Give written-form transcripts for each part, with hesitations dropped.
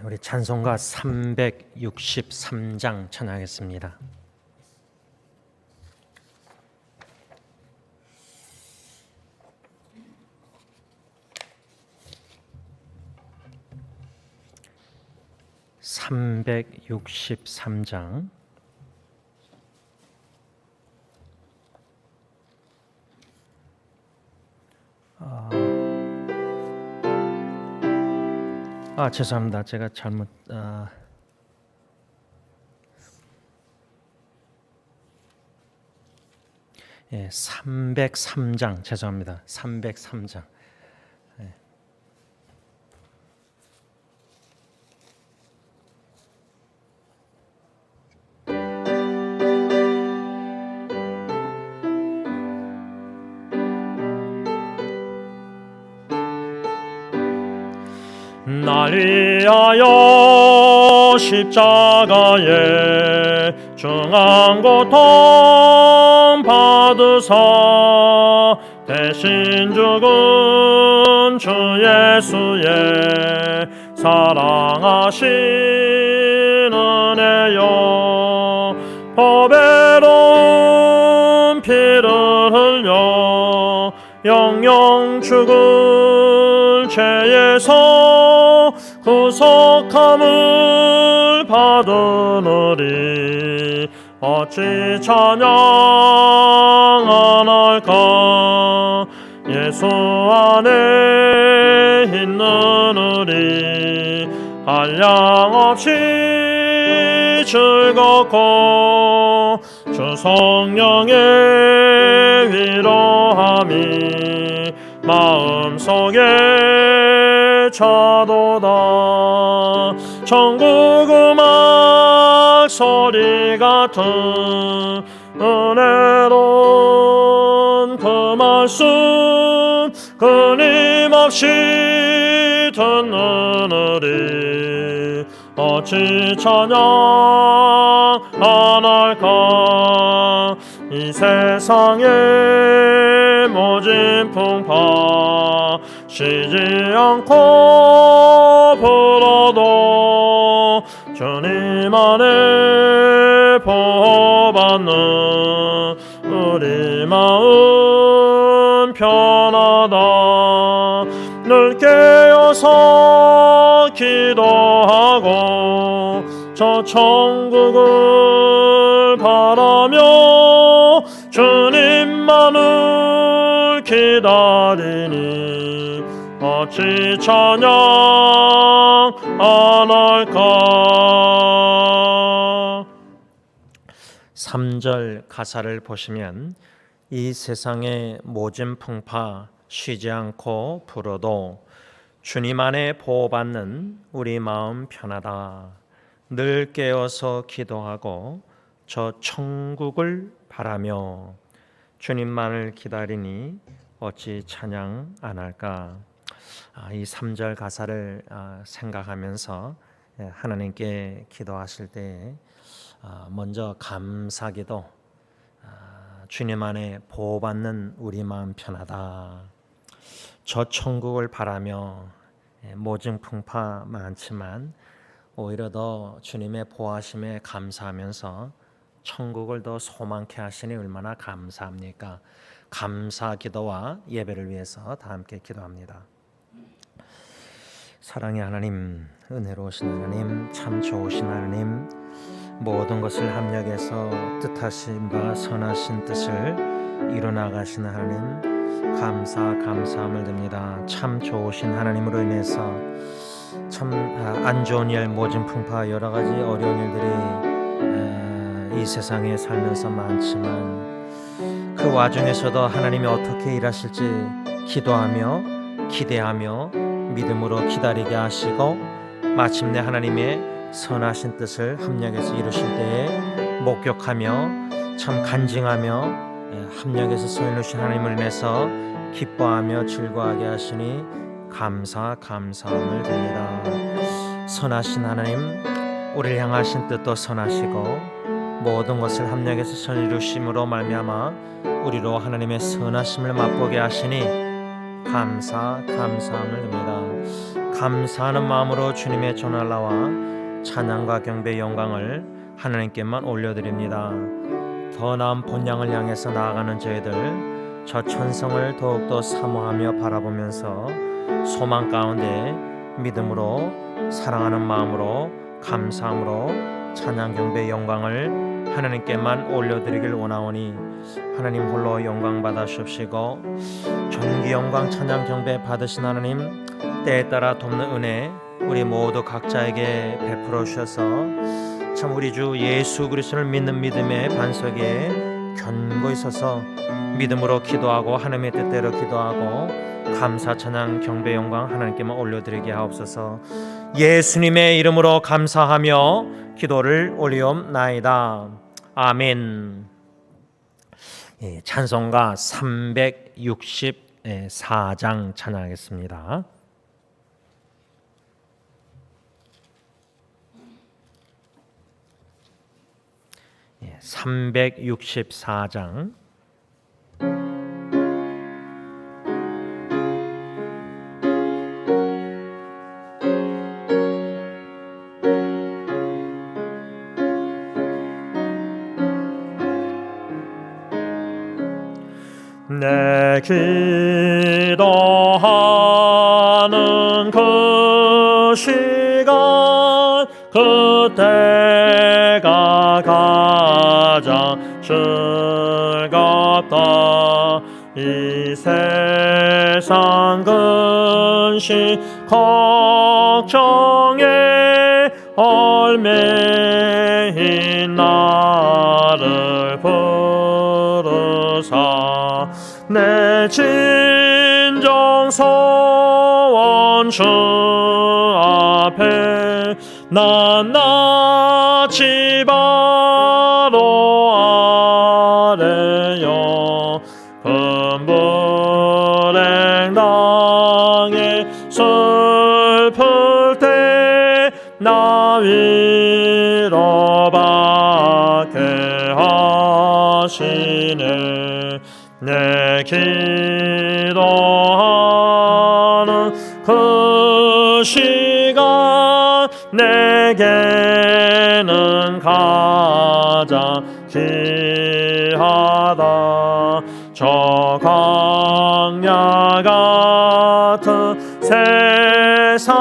우리 찬송가 363장 찬양하겠습니다. (363장) 죄송합니다. 제가 잘못 303장 죄송합니다. 303장. 날 위하여 십자가에 중한 고통 받으사 대신 죽은 주 예수의 사랑하신 은혜여, 보배로운 피를 흘려 영영 죽을 죄에서 구속함을 받으느니 어찌 찬양 안 할까. 예수 안에 있는 우리 한량없이 즐겁고 주 성령의 위로함이 마음속에 차도다. 천국 음악 소리 같은 은혜로운 그 말씀 끊임없이 듣는 우리 어찌 찬양 안 할까. 이 세상의 모진 풍파 쉬지 않고 불어도 주님 안에 보호받는 우리 마음 편하다. 늘 깨어서 기도하고 저 천국을 바라며 주님만을 기다리니 어찌 찬양 안 할까. 3절 가사를 보시면 이 세상의 모진 풍파 쉬지 않고 불어도 주님 안에 보호받는 우리 마음 편하다. 늘 깨어서 기도하고 저 천국을 바라며 주님만을 기다리니 어찌 찬양 안 할까. 이 3절 가사를 생각하면서 하나님께 기도하실 때 먼저 감사기도, 주님 안에 보호받는 우리 마음 편하다. 저 천국을 바라며 모진 풍파 많지만 오히려 더 주님의 보호하심에 감사하면서 천국을 더 소망케 하시니 얼마나 감사합니까? 감사 기도와 예배를 위해서 다 함께 기도합니다. 사랑의 하나님, 은혜로우신 하나님, 참 좋으신 하나님, 모든 것을 합력해서 뜻하신 바 선하신 뜻을 이루나가시는 하나님, 감사함을 드립니다. 참 좋으신 하나님으로 인해서 참 안 좋은 일, 모진 풍파, 여러 가지 어려운 일들이 이 세상에 살면서 많지만 그 와중에서도 하나님이 어떻게 일하실지 기도하며 기대하며 믿음으로 기다리게 하시고 마침내 하나님의 선하신 뜻을 합력해서 이루실 때에 목격하며 참 간증하며 합력해서 서인하신 하나님을 인해서 기뻐하며 즐거워하게 하시니 감사함을 드립니다. 선하신 하나님, 우리를 향하신 뜻도 선하시고 모든 것을 합력해서 선이루심으로 말미암아 우리로 하나님의 선하심을 맛보게 하시니 감사함을 드립니다. 감사하는 마음으로 주님의 전할라와 찬양과 경배 영광을 하나님께만 올려드립니다. 더 나은 본향을 향해서 나아가는 저희들, 저 천성을 더욱더 사모하며 바라보면서 소망 가운데 믿음으로 사랑하는 마음으로 감사함으로 찬양 경배 영광을 하나님께만 올려드리길 원하오니 하나님 홀로 영광 받으시옵시고 존귀 영광 찬양 경배 받으신 하나님, 때에 따라 돕는 은혜 우리 모두 각자에게 베풀어 주셔서 참 우리 주 예수 그리스도를 믿는 믿음의 반석에 견고히 서서 믿음으로 기도하고 하나님의 뜻대로 기도하고 감사 찬양 경배 영광 하나님께만 올려드리게 하옵소서. 예수님의 이름으로 감사하며 기도를 올리옵나이다. 아멘. 찬송가 364장 찬양하겠습니다. 364장. 내 기도하는 그 시간 그때가 가장 즐겁다. 이 세상 근심 걱정에 얽매인 나를 부르사 내 진정 소원 주 앞에 낱낱이 바로 아뢰어 금불행 당해 슬플 때 나 위로받게 하시네. 내 기도하는 그 시간 내게는 가장 귀하다. 저 광야 같은 세상을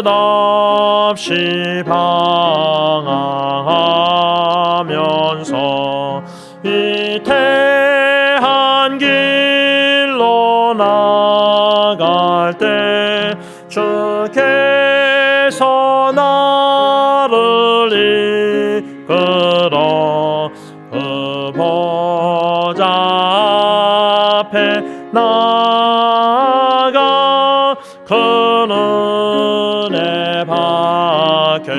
끝없이 방황하면서 이 태한 길로 나갈 때 주께서 나를 이끌어 그 보좌 앞에 나아가 그 은혜 받게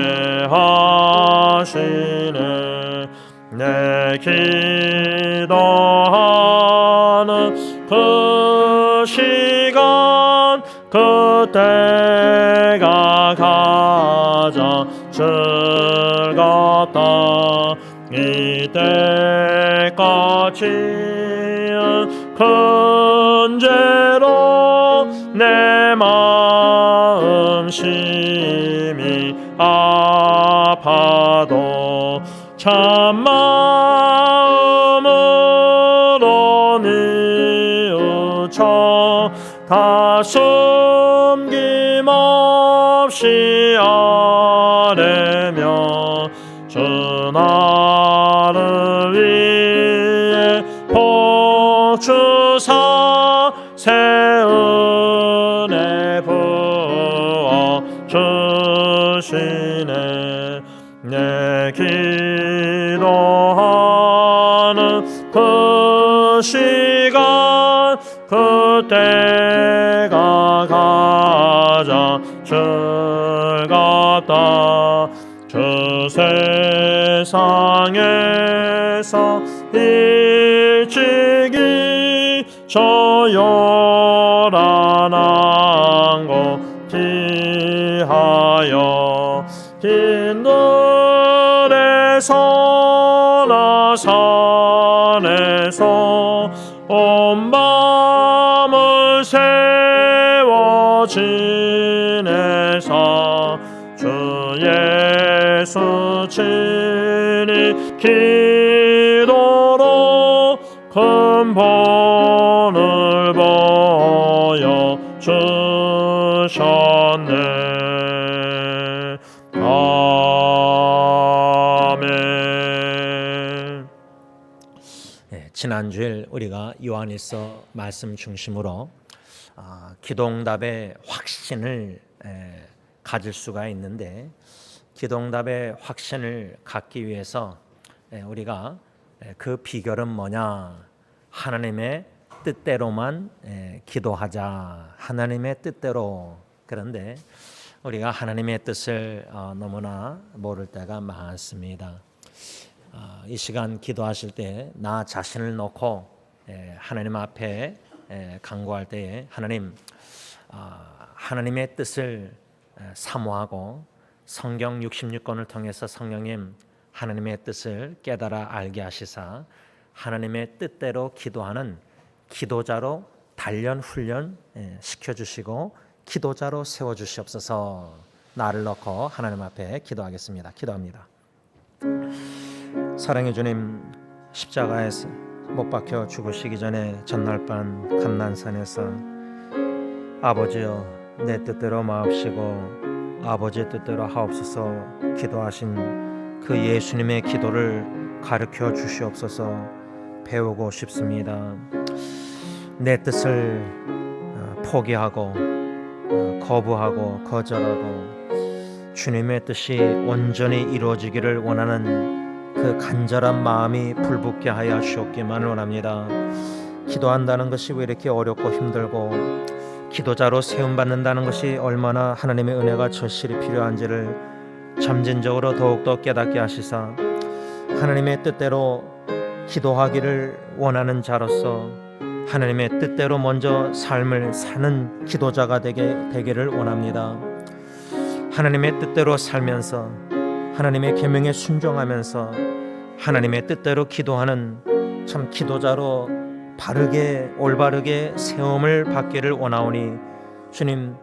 하시네. 내 기도하는 그 시간 그때가 가장 즐겁다. 이때까지는 큰 죄로 내 마음 심히 아파도 참 마음으로 뉘우쳐 다 숨김없이 아뢰며 주 나를 위해 복 주사 새 은혜 부어 주시네. 내 기도하는 그 시간 그때가 가장 즐겁다. 주 세상에서 일찍이 저 요란한 곳 피하여 빈들에서나 산에서 온 밤을 새워 지내사 주 예수 친히 기도로 큰 본을 보여 주셨네. 아멘. 지난주일 우리가 요한일서 말씀 중심으로 기도응답의 확신을 가질 수가 있는데, 기도응답의 확신을 갖기 위해서 우리가 그 비결은 뭐냐? 하나님의 뜻대로만 기도하자. 하나님의 뜻대로. 그런데 우리가 하나님의 뜻을 너무나 모를 때가 많습니다. 이 시간 기도하실 때 나 자신을 놓고 하나님 앞에 간구할 때에 하나님의 뜻을 사모하고 성경 66권을 통해서 성령님 하나님의 뜻을 깨달아 알게 하시사 하나님의 뜻대로 기도하는 기도자로 단련 훈련 시켜주시고 기도자로 세워주시옵소서. 나를 놓고 하나님 앞에 기도하겠습니다. 기도합니다. 사랑의 주님, 십자가에서 못 박혀 죽으시기 전에 전날 밤 감난산에서 아버지여 내 뜻대로 마옵시고 아버지의 뜻대로 하옵소서 기도하신 그 예수님의 기도를 가르쳐 주시옵소서. 배우고 싶습니다. 내 뜻을 포기하고 거부하고 거절하고 주님의 뜻이 온전히 이루어지기를 원하는 그 간절한 마음이 불붙게 하여 주옵기만 원합니다. 기도한다는 것이 왜 이렇게 어렵고 힘들고 기도자로 세움받는다는 것이 얼마나 하나님의 은혜가 절실히 필요한지를 점진적으로 더욱더 깨닫게 하시사 하나님의 뜻대로 기도하기를 원하는 자로서 하나님의 뜻대로 먼저 삶을 사는 기도자가 되기를 원합니다. 하나님의 뜻대로 살면서 하나님의 계명에 순종하면서 하나님의 뜻대로 기도하는 참 기도자로 바르게 올바르게 세움을 받기를 원하오니 주님,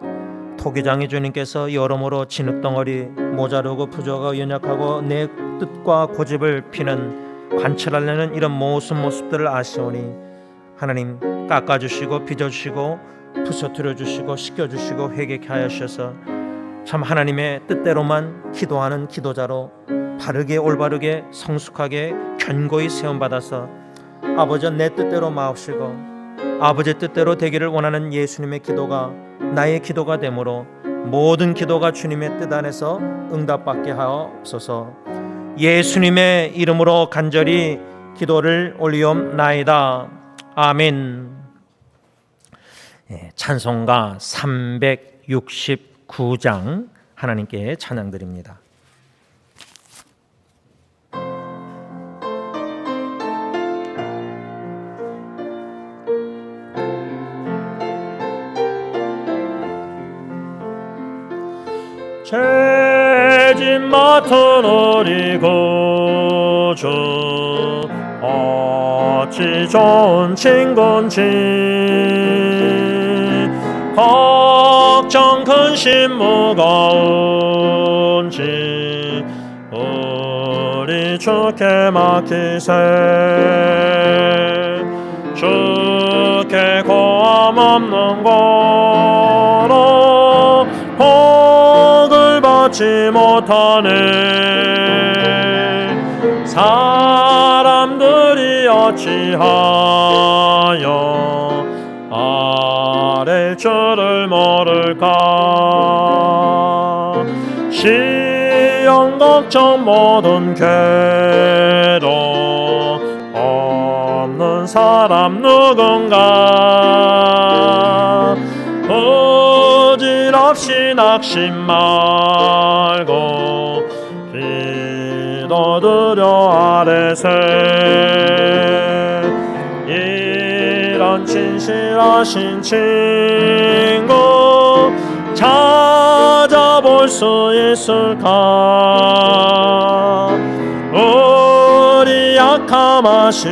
토기장의 주님께서 여러모로 진흙덩어리 모자르고 부족하고 연약하고 내 뜻과 고집을 피는 관찰하려는 이런 모습들을 아시오니 하나님 깎아주시고 빚어주시고 부서뜨려주시고 씻겨주시고 회개케 하여 주셔서 참 하나님의 뜻대로만 기도하는 기도자로 바르게 올바르게 성숙하게 견고히 세움받아서 아버지 내 뜻대로 마옵시고 아버지의 뜻대로 되기를 원하는 예수님의 기도가 나의 기도가 되므로 모든 기도가 주님의 뜻 안에서 응답받게 하옵소서. 예수님의 이름으로 간절히 기도를 올리옵나이다. 아멘. 찬송가 369장 하나님께 찬양드립니다. 죄짐 맡은 우리 구주 어찌 좋은 친구인지 걱정 근심 무거운지 우리 주께 맡기세. 주께 고함 없는 거로 복을 받지 못하네. 사람들이 어찌하여 아랠 줄을 모를까. 시험 걱정 모든 괴로 없는 사람 누군가. 부질없이 낙심 말고 기도드려 아뢰세. 이런 진실하신 친구 찾아볼 수 있을까. 우리 약함하시오니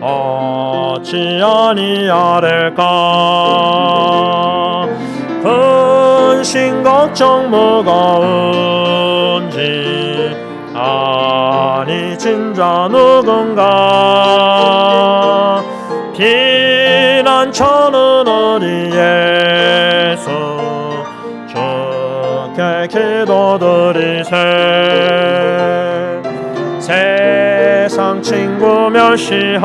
어찌 받지 아니하릴까. 근심 걱정 무거운지 아니 진짜 누군가. 피난처는 우리 예수 주께 기도드리세. 세상 친구 멸시하고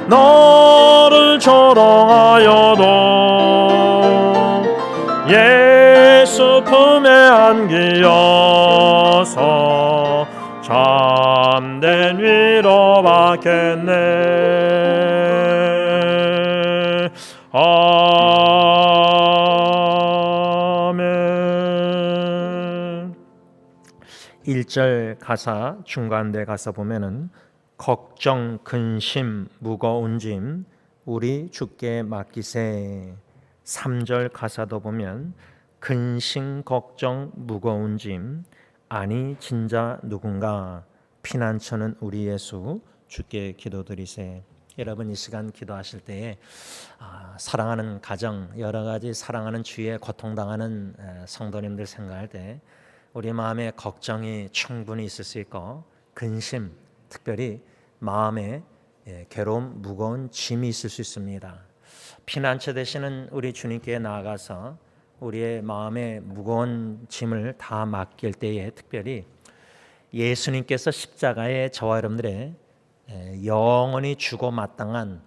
너를 조롱하여도 예수 품에 안기어서 참된 위로 받겠네. 아멘. 1절 가사 중간대 가서 보면은 걱정 근심 무거운 짐 우리 주께 맡기세. 3절 가사도 보면 근심 걱정 무거운 짐 아니 진짜 누군가. 피난처는 우리 예수 주께 기도드리세. 여러분 이 시간 기도하실 때에 사랑하는 가정, 여러 가지 사랑하는 주위에 고통당하는 성도님들 생각할 때 우리 마음에 걱정이 충분히 있을 수 있고 근심, 특별히 마음에 괴로움, 무거운 짐이 있을 수 있습니다. 피난처 되시는 우리 주님께 나아가서 우리의 마음에 무거운 짐을 다 맡길 때에 특별히 예수님께서 십자가에 저와 여러분들의 영원히 주고 마땅한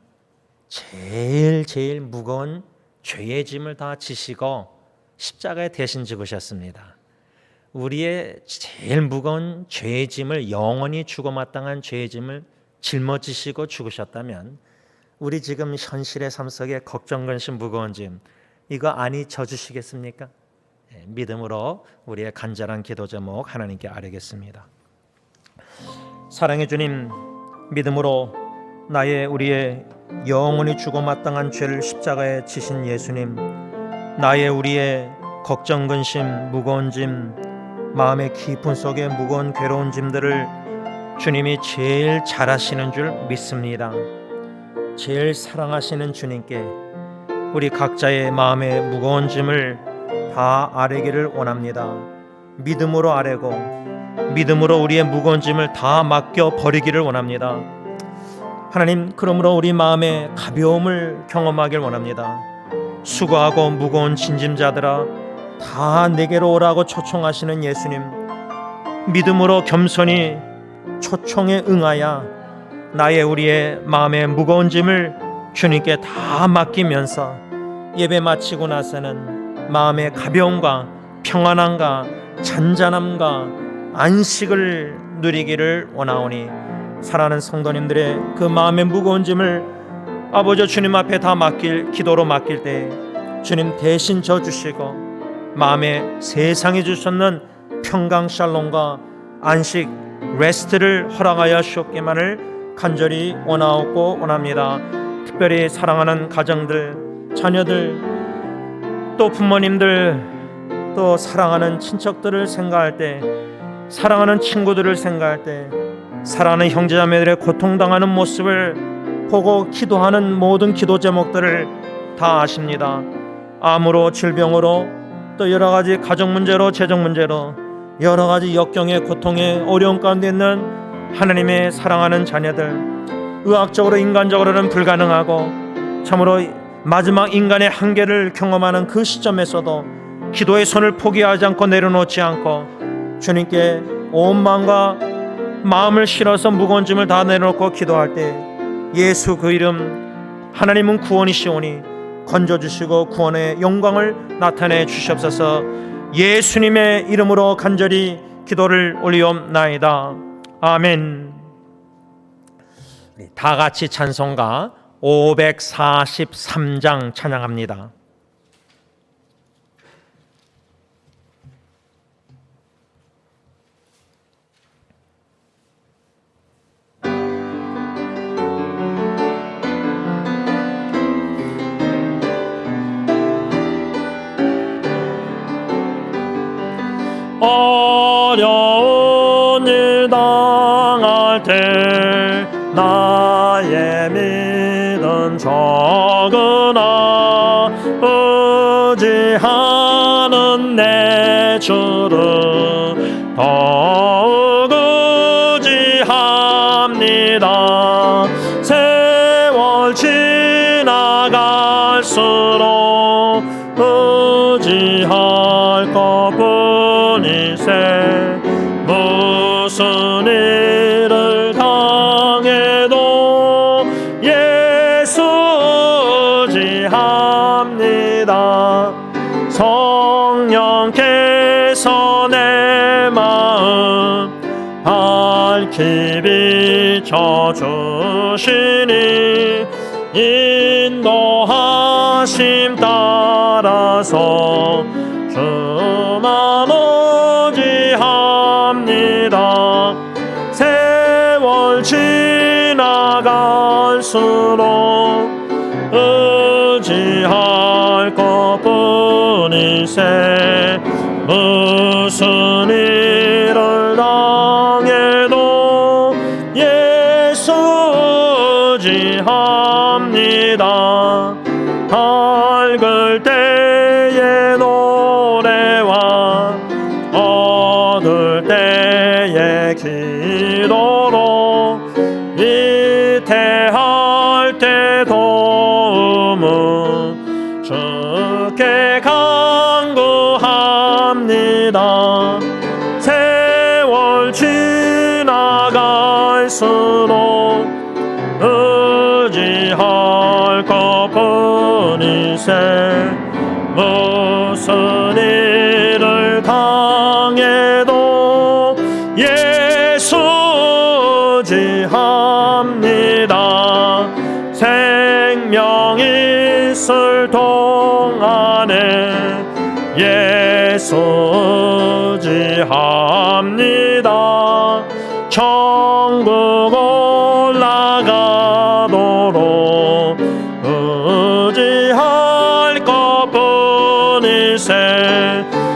제일 무거운 죄의 짐을 다 지시고 십자가에 대신 죽으셨습니다. 우리의 제일 무거운 죄의 짐을 영원히 주고 마땅한 죄의 짐을 짊어지시고 죽으셨다면 우리 지금 현실의 삶 속에 걱정 근심 무거운 짐 이거 아니 져주시겠습니까? 믿음으로 우리의 간절한 기도 제목 하나님께 아뢰겠습니다. 사랑의 주님, 믿음으로 우리의 영원히 주고 마땅한 죄를 십자가에 지신 예수님, 우리의 걱정 근심 무거운 짐, 마음의 깊은 속에 무거운 괴로운 짐들을 주님이 제일 잘 아시는 줄 믿습니다. 제일 사랑하시는 주님께 우리 각자의 마음의 무거운 짐을 다 아뢰기를 원합니다. 믿음으로 아뢰고 믿음으로 우리의 무거운 짐을 다 맡겨 버리기를 원합니다. 하나님, 그러므로 우리 마음의 가벼움을 경험하길 원합니다. 수고하고 무거운 진짐자들아 다 내게로 오라고 초청하시는 예수님, 믿음으로 겸손히 초청에 응하여 우리의 마음의 무거운 짐을 주님께 다 맡기면서 예배 마치고 나서는 마음의 가벼움과 평안함과 잔잔함과 안식을 누리기를 원하오니 사랑하는 성도님들의 그 마음의 무거운 짐을 아버지 주님 앞에 다 기도로 맡길 때 주님 대신 져주시고 마음에 세상이 주셨는 평강 샬롬과 안식 레스트를 허락하여 주옵기만을 간절히 원하옵고 원합니다. 특별히 사랑하는 가정들, 자녀들, 또 부모님들, 또 사랑하는 친척들을 생각할 때, 사랑하는 친구들을 생각할 때, 사랑하는 형제자매들의 고통당하는 모습을 보고 기도하는 모든 기도 제목들을 다 아십니다. 암으로, 질병으로, 또 여러 가지 가정 문제로, 재정 문제로 여러 가지 역경의 고통의 어려움 가운데 있는 하나님의 사랑하는 자녀들, 의학적으로 인간적으로는 불가능하고 참으로 마지막 인간의 한계를 경험하는 그 시점에서도 기도의 손을 포기하지 않고 내려놓지 않고 주님께 온 마음을 실어서 무거운 짐을 다 내려놓고 기도할 때 예수 그 이름 하나님은 구원이시오니 건져주시고 구원의 영광을 나타내 주시옵소서. 예수님의 이름으로 간절히 기도를 올리옵나이다. 아멘. 다 같이 찬송가 543장 찬양합니다. 어려운 일 당할 때 나의 적으나 의지하는 내 주를 더욱 의지합니다. 세월 지나갈수록 의지할 것뿐이세. 무슨 일을 당해도 예수 의지합니다. 성령께서 내 마음 밝히 비춰주시니 인도하심 따라서 주만 의지합니다. 세월 지나갈수록 의지할 것뿐이세. 무슨 일을 당해도 예수 의지합니다. 밝을 때의 노래와 어두울 때의 기도로 위태할 때 도움은 주께 간구합니다. 세월 지나갈수록 의지할 것뿐이세. 무슨 일을 당해도 예수 의지합니다. 생명 있을 동안에 예수 의지합니다. 천국 올라가도록 의지할 것뿐이세.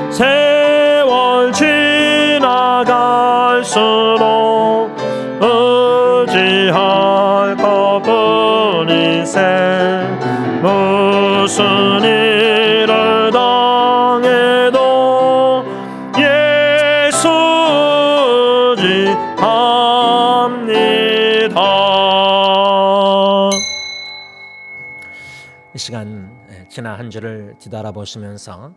세월 지나갈수록 의지할 것뿐이세. 무슨 일을 당해도 예수 의지합니다. 이 시간 지난 한 주를 뒤돌아보시면서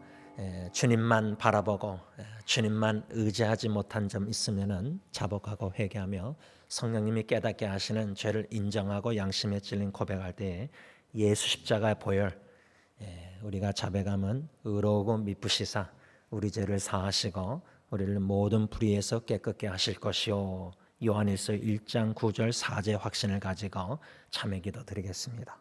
주님만 바라보고 주님만 의지하지 못한 점 있으면은 자복하고 회개하며 성령님이 깨닫게 하시는 죄를 인정하고 양심에 찔린 고백할 때에 예수 십자가의 보혈, 우리가 자백하면 의로우고 미쁘시사 우리 죄를 사하시고 우리를 모든 불의에서 깨끗게 하실 것이요. 요한일서 1장 9절 4제 확신을 가지고 참회 기도 드리겠습니다.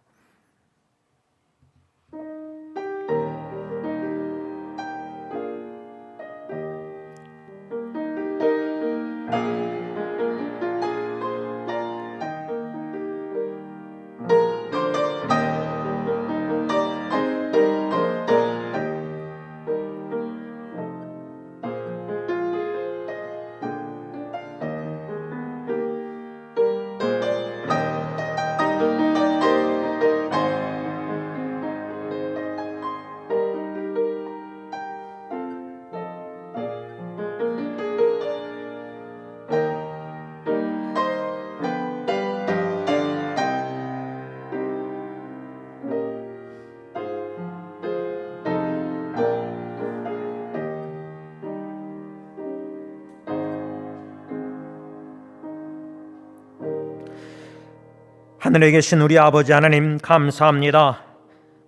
하늘에 계신 우리 아버지 하나님 감사합니다.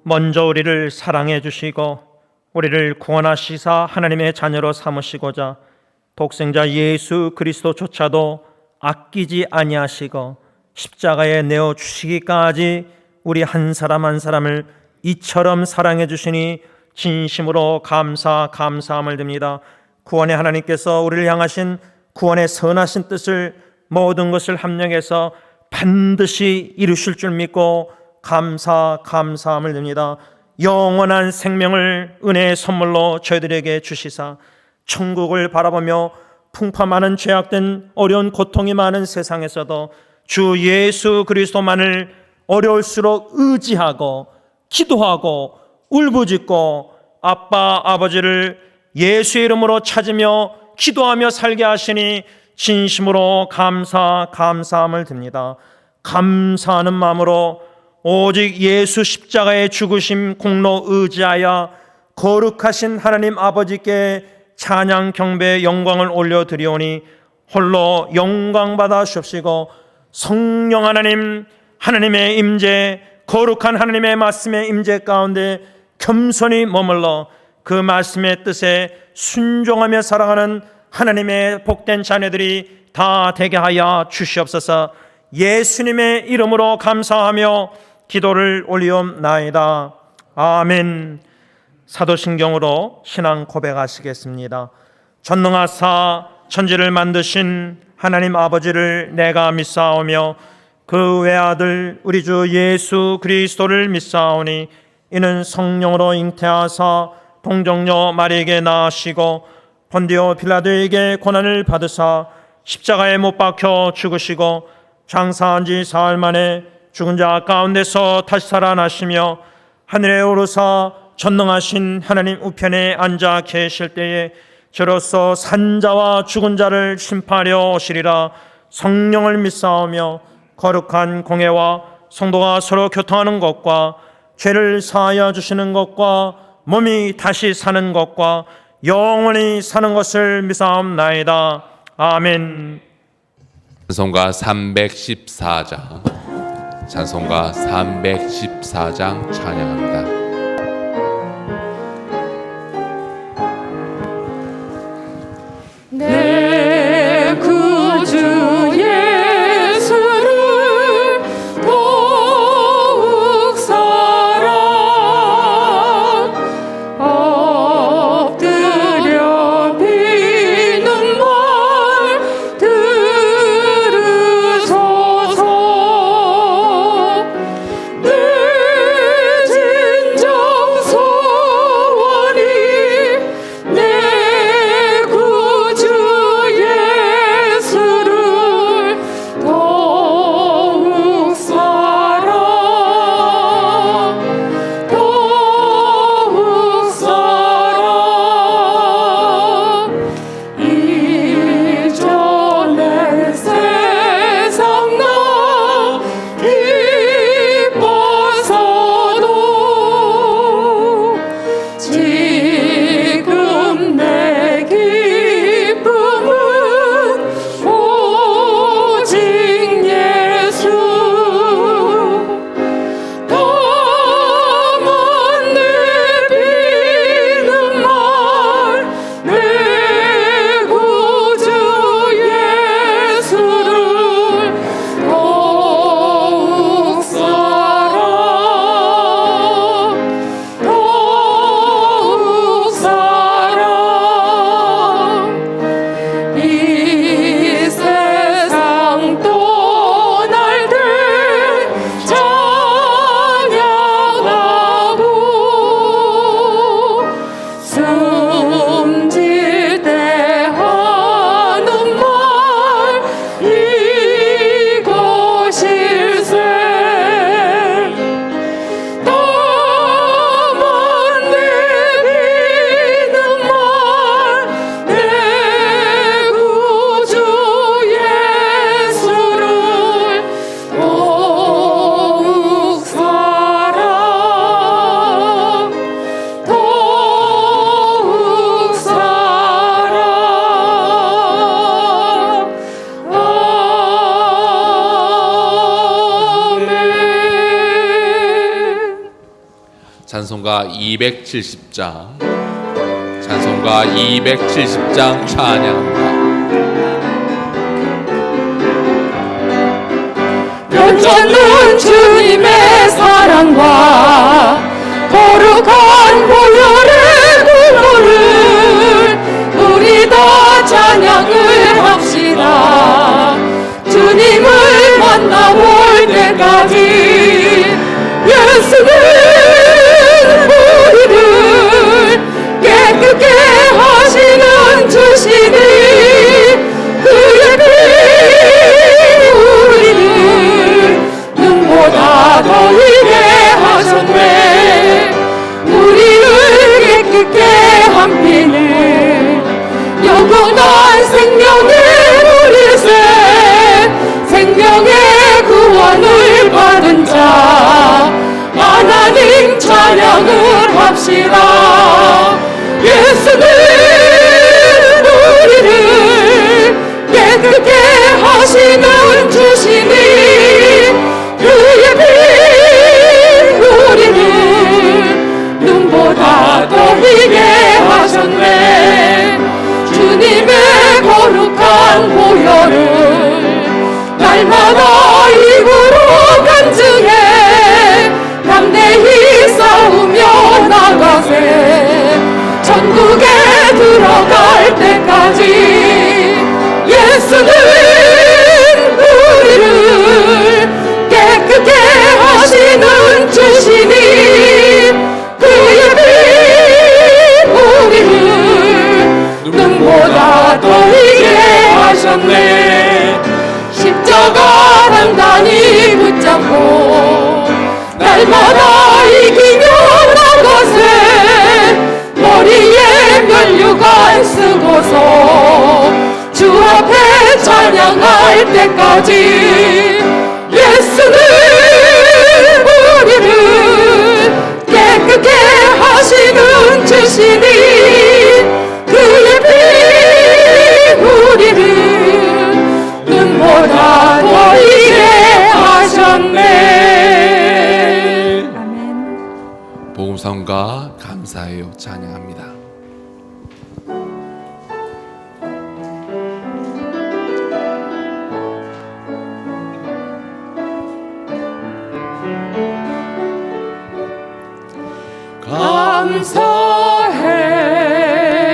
먼저 우리를 사랑해 주시고 우리를 구원하시사 하나님의 자녀로 삼으시고자 독생자 예수 그리스도조차도 아끼지 아니하시고 십자가에 내어 주시기까지 우리 한 사람 한 사람을 이처럼 사랑해 주시니 진심으로 감사함을 드립니다. 구원의 하나님께서 우리를 향하신 구원의 선하신 뜻을 모든 것을 합력해서 반드시 이루실 줄 믿고 감사함을 드립니다. 영원한 생명을 은혜의 선물로 저희들에게 주시사 천국을 바라보며 풍파많은 죄악된 어려운 고통이 많은 세상에서도 주 예수 그리스도만을 어려울수록 의지하고 기도하고 울부짖고 아빠 아버지를 예수의 이름으로 찾으며 기도하며 살게 하시니 진심으로 감사함을 드립니다. 감사하는 마음으로 오직 예수 십자가의 죽으심 공로 의지하여 거룩하신 하나님 아버지께 찬양 경배 영광을 올려드리오니 홀로 영광받아 주옵시고 성령 하나님, 하나님의 임재, 거룩한 하나님의 말씀의 임재 가운데 겸손히 머물러 그 말씀의 뜻에 순종하며 살아가는 하나님의 복된 자녀들이 다 되게 하여 주시옵소서. 예수님의 이름으로 감사하며 기도를 올리옵나이다. 아멘. 사도신경으로 신앙 고백하시겠습니다. 전능하사 천지를 만드신 하나님 아버지를 내가 믿사오며 그 외아들 우리 주 예수 그리스도를 믿사오니 이는 성령으로 잉태하사 동정녀 마리에게 낳으시고 본디오 빌라도에게 고난을 받으사 십자가에 못 박혀 죽으시고 장사한 지 사흘 만에 죽은 자 가운데서 다시 살아나시며 하늘에 오르사 전능하신 하나님 우편에 앉아 계실 때에 저로서 산자와 죽은 자를 심판하려 오시리라. 성령을 믿사오며 거룩한 공회와 성도가 서로 교통하는 것과 죄를 사하여 주시는 것과 몸이 다시 사는 것과 영원히 사는 것을 믿사옵나이다. 아멘. 찬송가 314장 찬송가 314장 찬양합니다. 내 구주 예수를 더욱 사랑 엎드려 비는 말 들으소서. 내 진정 소원이 내 구주 예수를 더욱 사랑 더욱 사랑 이전의 세상 나 기뻐서도 지금 내 기쁨은 오직 예수. 다만 내비는 말 내 구주 예수를 더욱 사랑 더욱 사랑 이 세상 떠날 때 찬양하고 숨질 때 하는 말 이것일세. 다만 내비는 말 내 구주 예수를 더욱 사랑 더욱 사랑. 아멘. 찬송가 270장 찬송가 270장 찬양합니다. 변찮는 주님의 사랑과 거룩한 보혈의 구원을 우리 다 찬양을 합시다. 주님을 만나볼 때까지 예수는 우리를 깨끗게 하시는 주시니 그의 피 우리를 눈보다 하시라. 예수는 우리를 깨끗게 하시는 주시니 그의 피 우리를 눈보다 더 희게 하셨네. 주님의 거룩한 보혈을 날마다 입으로 간증해 담대히 싸우며 나가세. 천국에 들어갈 때까지 예수는 우리를 깨끗게 하시는 주시니 그의 피 우리를 눈보다 더 희게 하셨네. 십자가 단단히 붙잡고 날마다 이기며 나가세. 머리에 면류관 쓰고서 주 앞에 찬양할 때까지 예수는 우리를 깨끗게 하시는 주시니 그의 피 우리를 눈보다 더 희게 하셨네. 아멘. 복음성가 감사해요 찬양합니다.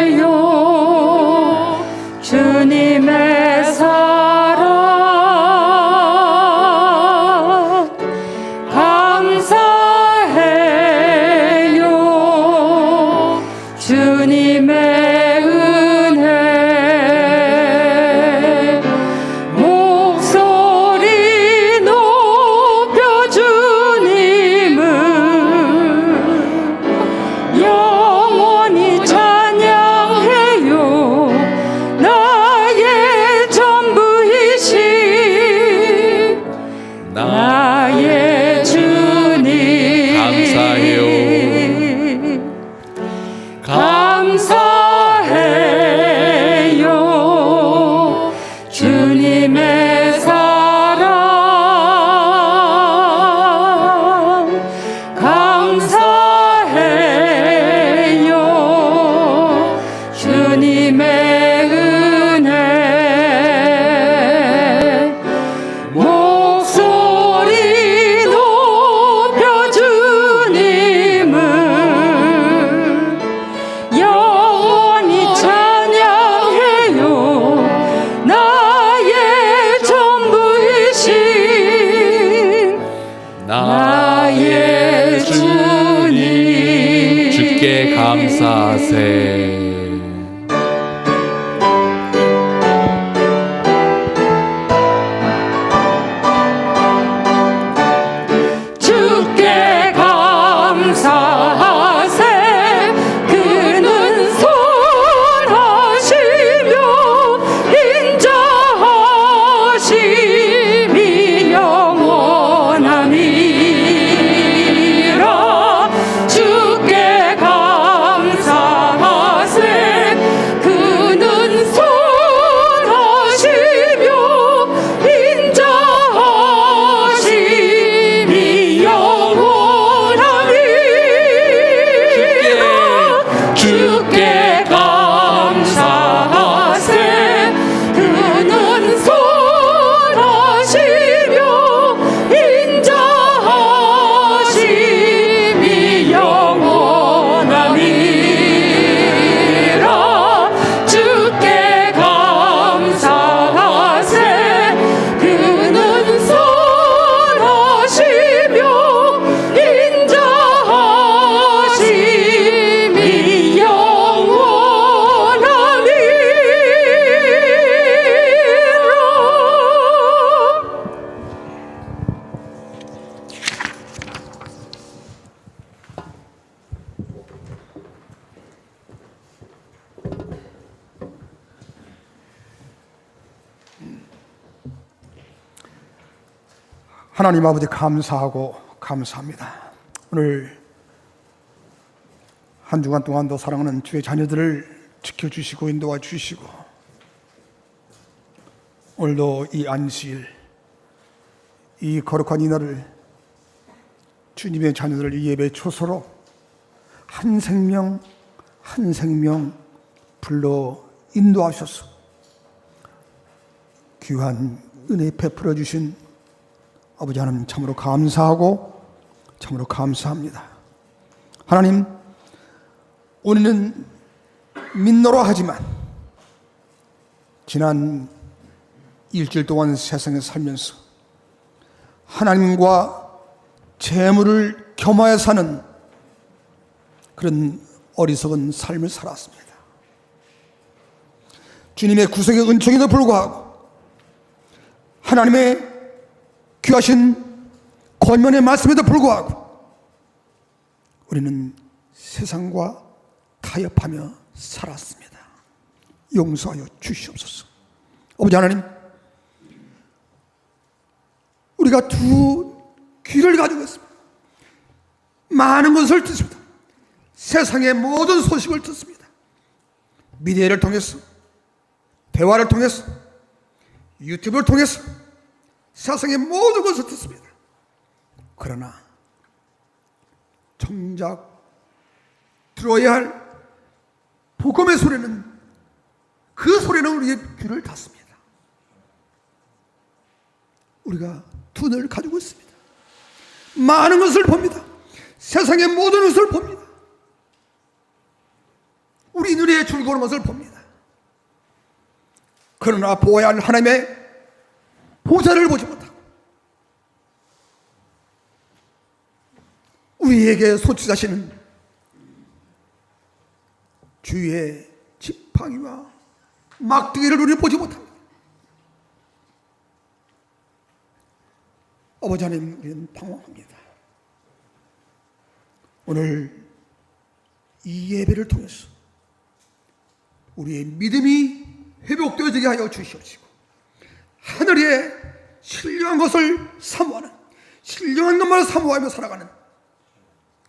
감사해요 주님의 사랑. 감사해요 주님의 은혜. 목소리 높여 주님을 영원히 찬양해요. 나의 전부이신 나의 주님. 감사해요 주님의 사랑. 감사해요 주님의 은혜. 목소리 높여 주님을 영원히 찬양해요. 나의 전부이신 나의 주님. 주께 감사하세. 주께 감사하세. 그는 선하시며 인자하심이 영원함이라. 주께 감사하세. 그는 선하시며 인자하심이 영원함이라. 주께 감사하세. 그는 선하시며 인자하심이 영원함이라. 주께 감사하세. 그는 선하시며 인자하심이 영원함이라. 하나님 아버지 감사하고 감사합니다. 오늘 한 주간 동안도 사랑하는 주의 자녀들을 지켜주시고 인도와 주시고, 오늘도 이 안식일, 이 거룩한 이날을 주님의 자녀들을 이 예배 초소로 한 생명 한 생명 불러 인도하셔서 귀한 은혜 베풀어 주신 아버지 하나님 참으로 감사하고 참으로 감사합니다. 하나님, 우리는 믿노라 하지만 지난 일주일 동안 세상에 살면서 하나님과 재물을 겸하여 사는 그런 어리석은 삶을 살았습니다. 주님의 구속의 은총에도 불구하고 하나님의 귀하신 권면의 말씀에도 불구하고 우리는 세상과 타협하며 살았습니다. 용서하여 주시옵소서. 아버지 하나님, 우리가 두 귀를 가지고 있습니다. 많은 것을 듣습니다. 세상의 모든 소식을 듣습니다. 미디어를 통해서, 대화를 통해서, 유튜브를 통해서 세상의 모든 것을 듣습니다. 그러나 정작 들어야 할 복음의 소리는, 그 소리는 우리의 귀를 닫습니다. 우리가 두 눈을 가지고 있습니다. 많은 것을 봅니다. 세상의 모든 것을 봅니다. 우리 눈에 즐거운 것을 봅니다. 그러나 보아야 할 하나님의 보좌를 보지 못하고 우리에게 소치자시는 주의 지팡이와 막대기를 우리는 보지 못합니다. 아버지 하나님, 우리는 방황합니다. 오늘 이 예배를 통해서 우리의 믿음이 회복되어지게 하여 주시옵시고, 하늘의 신령한 것을 사모하는, 신령한 것만 사모하며 살아가는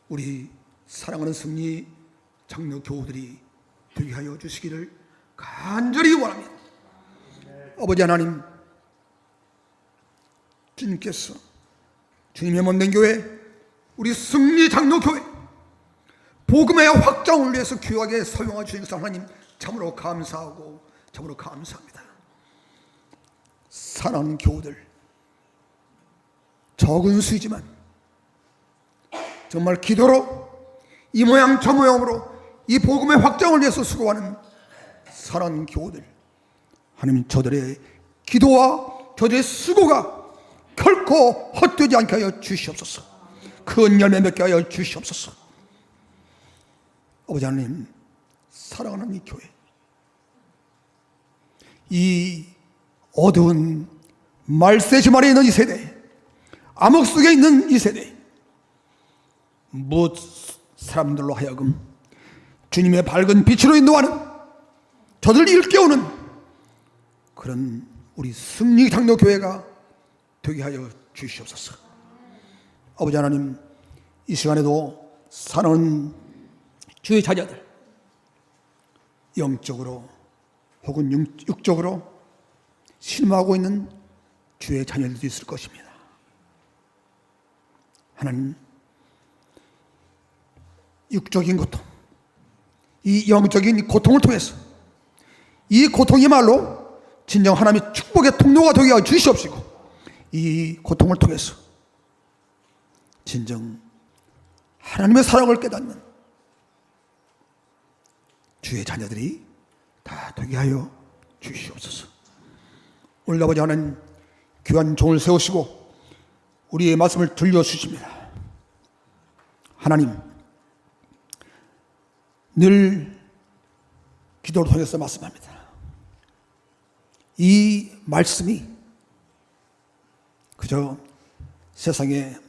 우리 사랑하는 승리 장로 교우들이 되게 하여 주시기를 간절히 원합니다. 아버지 하나님, 주님께서 주님의 몸된 교회, 우리 승리 장로 교회 복음의 확장을 위해서 귀하게 사용해 주신 것을 하나님 참으로 감사하고 참으로 감사합니다. 사랑하는 교우들, 적은 수이지만 정말 기도로 이 모양 저 모양으로 이 복음의 확장을 위해서 수고하는 사랑하는 교우들, 하나님 저들의 기도와 저들의 수고가 결코 헛되지 않게 하여 주시옵소서. 큰 열매 맺게 하여 주시옵소서. 아버지 하나님, 사랑하는 이 교회, 이 어두운 말세심 아래 있는 이 세대, 암흑 속에 있는 이 세대, 무엇 사람들로 하여금 주님의 밝은 빛으로 인도하는, 저들을 일깨우는 그런 우리 승리 장로 교회가 되게 하여 주시옵소서. 아버지 하나님, 이 시간에도 사는 주의 자녀들, 영적으로 혹은 육적으로 실망하고 있는 주의 자녀들도 있을 것입니다. 하나님, 육적인 고통, 이 영적인 고통을 통해서 이 고통이야말로 진정 하나님의 축복의 통로가 되게 하여 주시옵시고, 이 고통을 통해서 진정 하나님의 사랑을 깨닫는 주의 자녀들이 다 되게 하여 주시옵소서. 오늘 아버지 하나님, 귀한 종을 세우시고 우리의 말씀을 들려주십니다. 하나님, 늘 기도를 통해서 말씀합니다. 이 말씀이 그저 세상의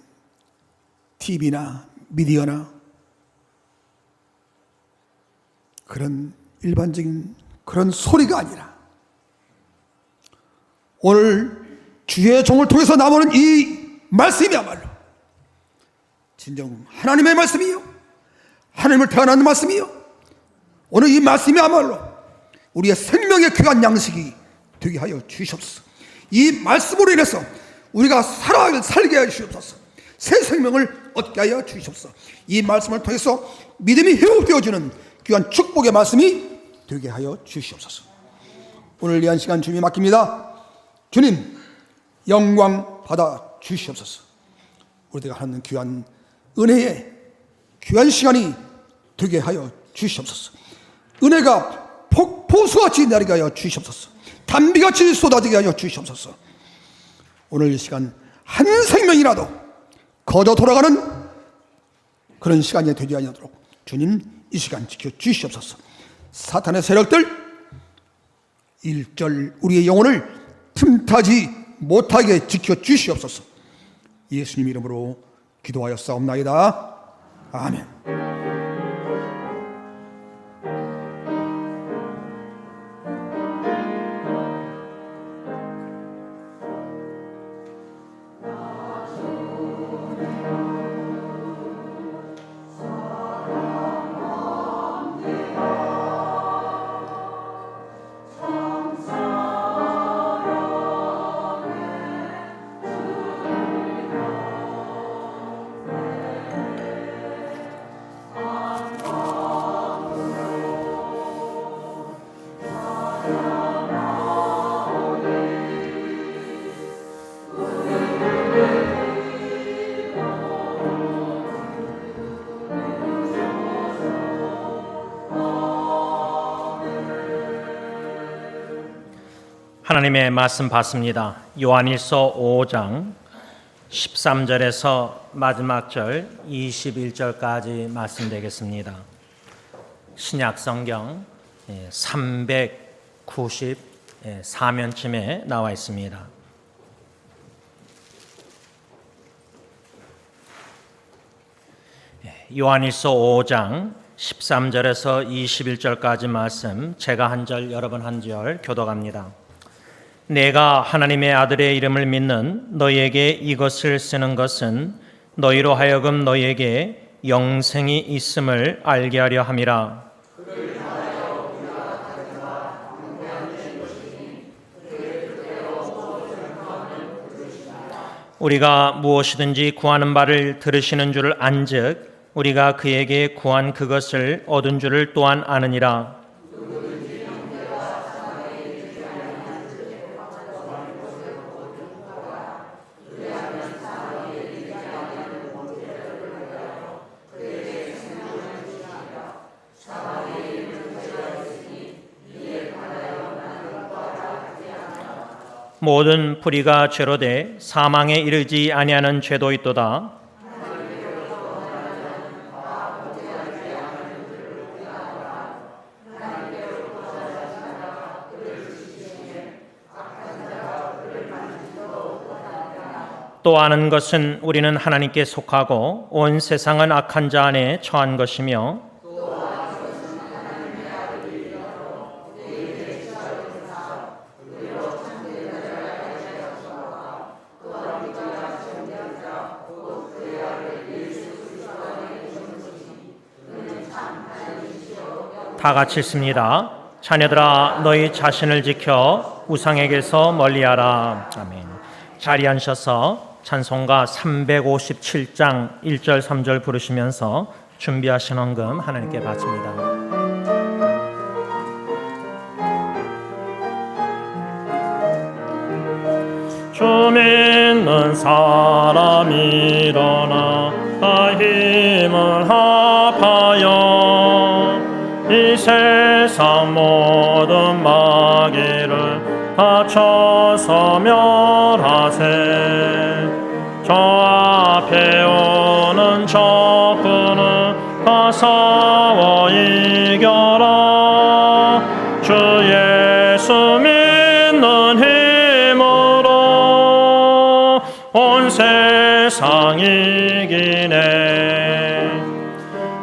TV나 미디어나 그런 일반적인 그런 소리가 아니라 오늘 주의 종을 통해서 나오는 이 말씀이야말로 진정 하나님의 말씀이요, 하나님을 태어난 말씀이요 오늘 이 말씀이야말로 우리의 생명의 귀한 양식이 되게 하여 주시옵소서. 이 말씀으로 인해서 우리가 살게 하여 주시옵소서. 새 생명을 얻게 하여 주시옵소서. 이 말씀을 통해서 믿음이 회복되어지는 귀한 축복의 말씀이 되게 하여 주시옵소서. 오늘 귀한 시간 주님이 맡깁니다. 주님 영광 받아 주시옵소서. 우리가 하는 귀한 은혜의 귀한 시간이 되게 하여 주시옵소서. 은혜가 폭포수같이 내리게 하여 주시옵소서. 단비같이 쏟아지게 하여 주시옵소서. 오늘 이 시간 한 생명이라도 거저 돌아가는 그런 시간이 되지 않도록 주님 이 시간 지켜 주시옵소서. 사탄의 세력들 일절 우리의 영혼을 틈타지 못하게 지켜 주시옵소서. 예수님 이름으로 기도하여 싸움나이다. 아멘. 하나님의 말씀 받습니다. 요한일서 5장 13절에서 마지막 절 21절까지 말씀되겠습니다. 신약 성경 394면쯤에 나와 있습니다. 요한일서 5장 13절에서 21절까지 말씀, 제가 한 절, 여러분 한 절 교독합니다. 내가 하나님의 아들의 이름을 믿는 너희에게 이것을 쓰는 것은 너희로 하여금 너희에게 영생이 있음을 알게 하려 함이라. 우리가 무엇이든지 구하는 바를 들으시는 줄을 안즉 우리가 그에게 구한 그것을 얻은 줄을 또한 아느니라. 모든 불의가 죄로 돼 사망에 이르지 아니하는 죄도 있도다. 또 아는 것은 우리는 하나님께 속하고 온 세상은 악한 자 안에 처한 것이며 다 같이 읽습니다. 자녀들아 너희 자신을 지켜 우상에게서 멀리하라. 아멘. 자리에 앉으셔서 찬송가 357장 1절 3절 부르시면서 준비하신 헌금 하나님께 바칩니다. 주 믿는 사람 일어나 힘을 합하여 이 세상 모든 마귀를 다쳐서 멸하세. 저 앞에 오는 적군을 다 싸워 이겨라. 주 예수 믿는 힘으로 온 세상 이기네.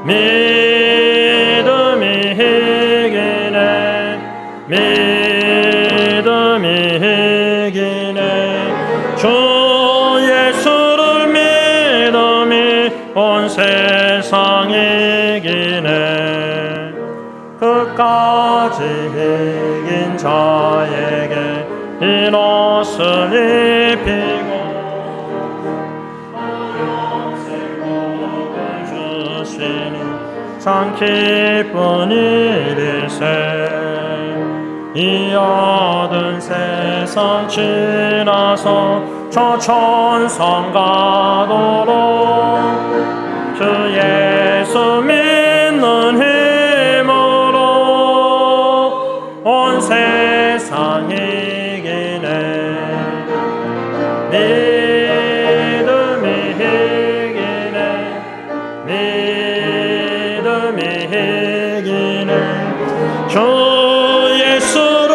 믿음이 이기네. 믿음이 이기네. 주 예수를 믿음이 온 세상이 이기네. 끝까지 이긴 자에게 이 옷을 입히고 영생복을 주시니 참 기쁜 일일세. 이 어두운 세상 지나서 저 천성 가도록 주 예수 믿는 힘으로 온 세상 이기네. 믿음이 이기네. 믿음이 이기네. 주 예수를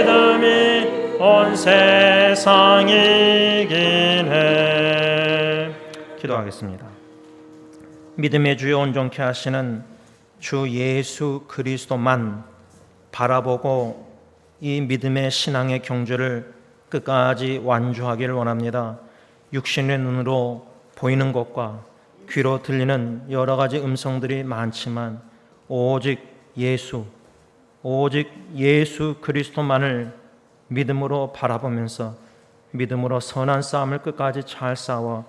믿음이 온 세상 이기네. 기도하겠습니다. 믿음의 주여 온전케 하시는 주 예수 그리스도만 바라보고 이 믿음의 신앙의 경주를 끝까지 완주하기를 원합니다. 육신의 눈으로 보이는 것과 귀로 들리는 여러 가지 음성들이 많지만 오직 예수 그리스도만을 믿음으로 바라보면서 믿음으로 선한 싸움을 끝까지 잘 싸워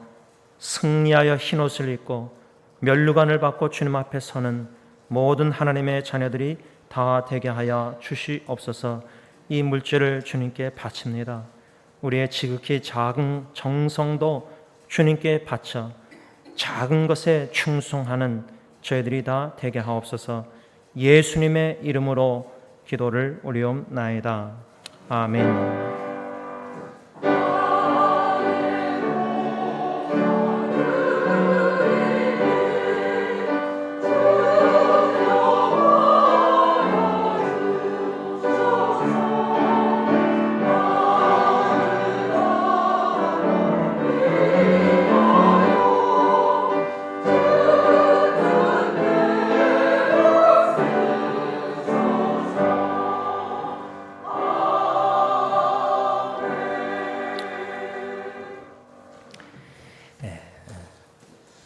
승리하여 흰옷을 입고 면류관을 받고 주님 앞에 서는 모든 하나님의 자녀들이 다 되게 하여 주시옵소서. 이 물질을 주님께 바칩니다. 우리의 지극히 작은 정성도 주님께 바쳐 작은 것에 충성하는 저희들이 다 되게 하옵소서. 예수님의 이름으로 기도를 올리옵나이다. 아멘.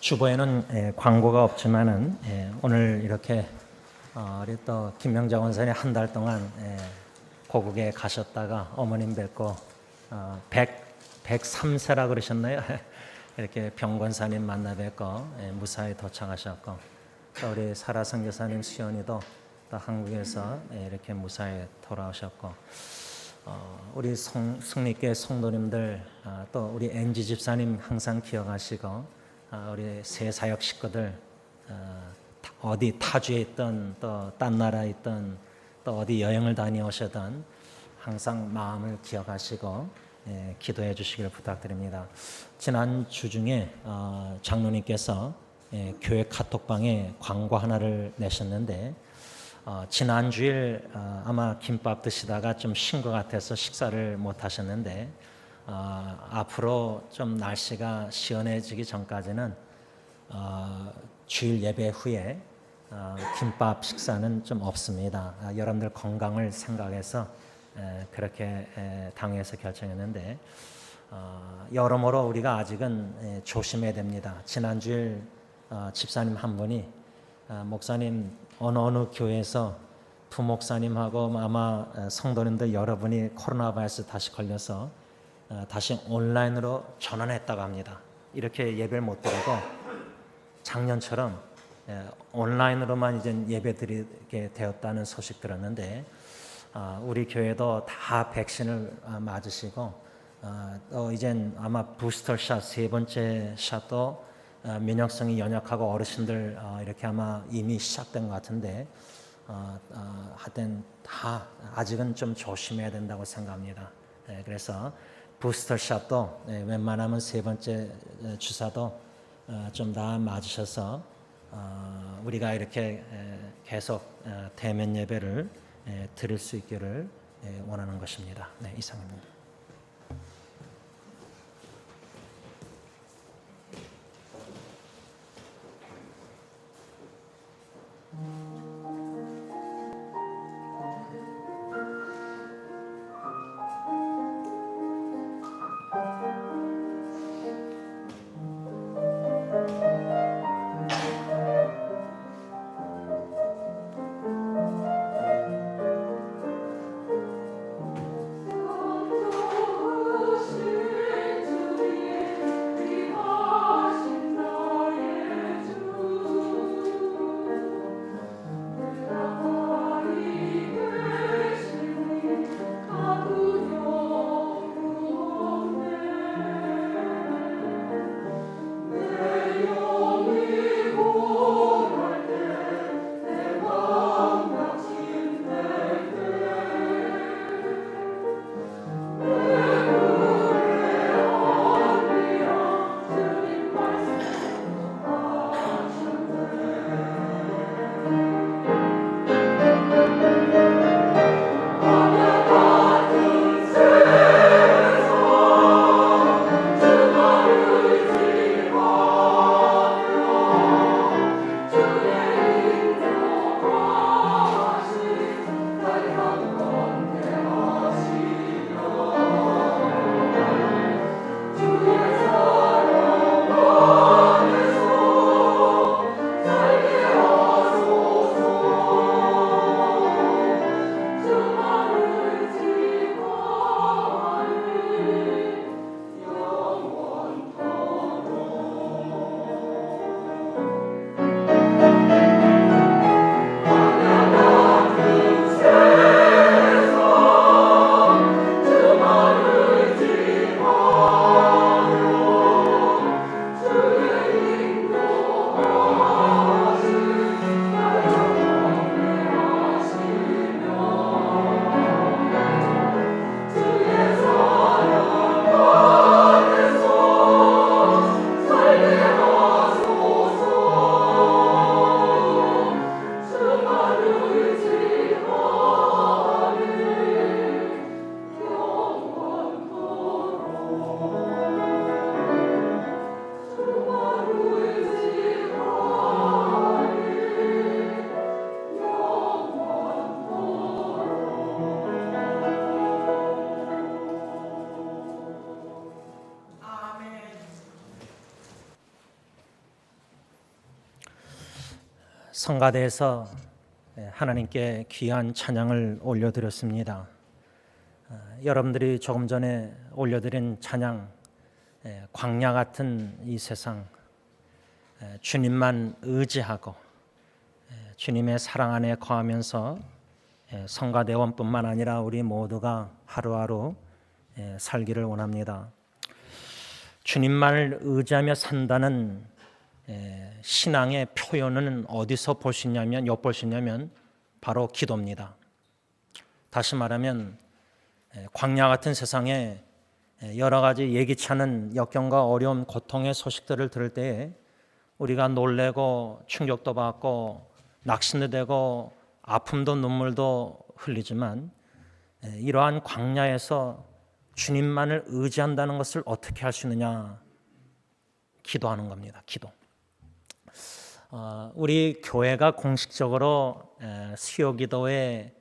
주보에는 광고가 없지만은 오늘 이렇게 우리 또 김명자 원사님 한 달 동안 고국에 가셨다가 어머님 뵙고 103세라 그러셨나요? 이렇게 병권사님 만나 뵙고 무사히 도착하셨고 또 우리 사라 선교사님 수연이도 또 한국에서 이렇게 무사히 돌아오셨고 우리 승리교회 성도님들 또 우리 NG 집사님 항상 기억하시고 우리 새 사역 식구들 어디 타주에 있던 또 딴 나라에 있던 또 어디 여행을 다녀오셨던 항상 마음을 기억하시고 기도해 주시기를 부탁드립니다. 지난 주 중에 장로님께서 교회 카톡방에 광고 하나를 내셨는데 지난 주일 아마 김밥 드시다가 좀 쉰 것 같아서 식사를 못 하셨는데 앞으로 좀 날씨가 시원해지기 전까지는 주일 예배 후에 김밥 식사는 좀 없습니다. 여러분들 건강을 생각해서 그렇게 당회에서 결정했는데 여러모로 우리가 아직은 조심해야 됩니다. 지난 주일 집사님 한 분이 목사님 어느 교회에서 부목사님하고 아마 성도님들 여러분이 코로나 바이러스 다시 걸려서 다시 온라인으로 전환했다고 합니다. 이렇게 예배를 못 드리고 작년처럼 온라인으로만 이제 예배드리게 되었다는 소식 들었는데 우리 교회도 다 백신을 맞으시고 또 이젠 아마 부스터샷 세 번째 샷도 면역성이 연약하고 어르신들 이렇게 아마 이미 시작된 것 같은데 하여튼 다 아직은 좀 조심해야 된다고 생각합니다. 그래서 부스터샷도 웬만하면 세 번째 주사도 좀 다 맞으셔서 우리가 이렇게 계속 대면 예배를 드릴 수 있기를 원하는 것입니다. 네, 이상입니다. 성가대에서 하나님께 귀한 찬양을 올려드렸습니다. 여러분들이 조금 전에 올려드린 찬양, 광야 같은 이 세상, 주님만 의지하고 주님의 사랑 안에 거하면서 성가대원뿐만 아니라 우리 모두가 하루하루 살기를 원합니다. 주님만을 의지하며 산다는 신앙의 표현은 어디서 볼 수 있냐면, 엿볼 수 있냐면 바로 기도입니다. 다시 말하면 광야 같은 세상에 여러 가지 예기치 않은 역경과 어려움, 고통의 소식들을 들을 때에 우리가 놀래고 충격도 받고 낙심도 되고 아픔도 눈물도 흘리지만, 이러한 광야에서 주님만을 의지한다는 것을 어떻게 할 수 있느냐? 기도하는 겁니다. 기도. 우리 교회가 공식적으로 수요기도회,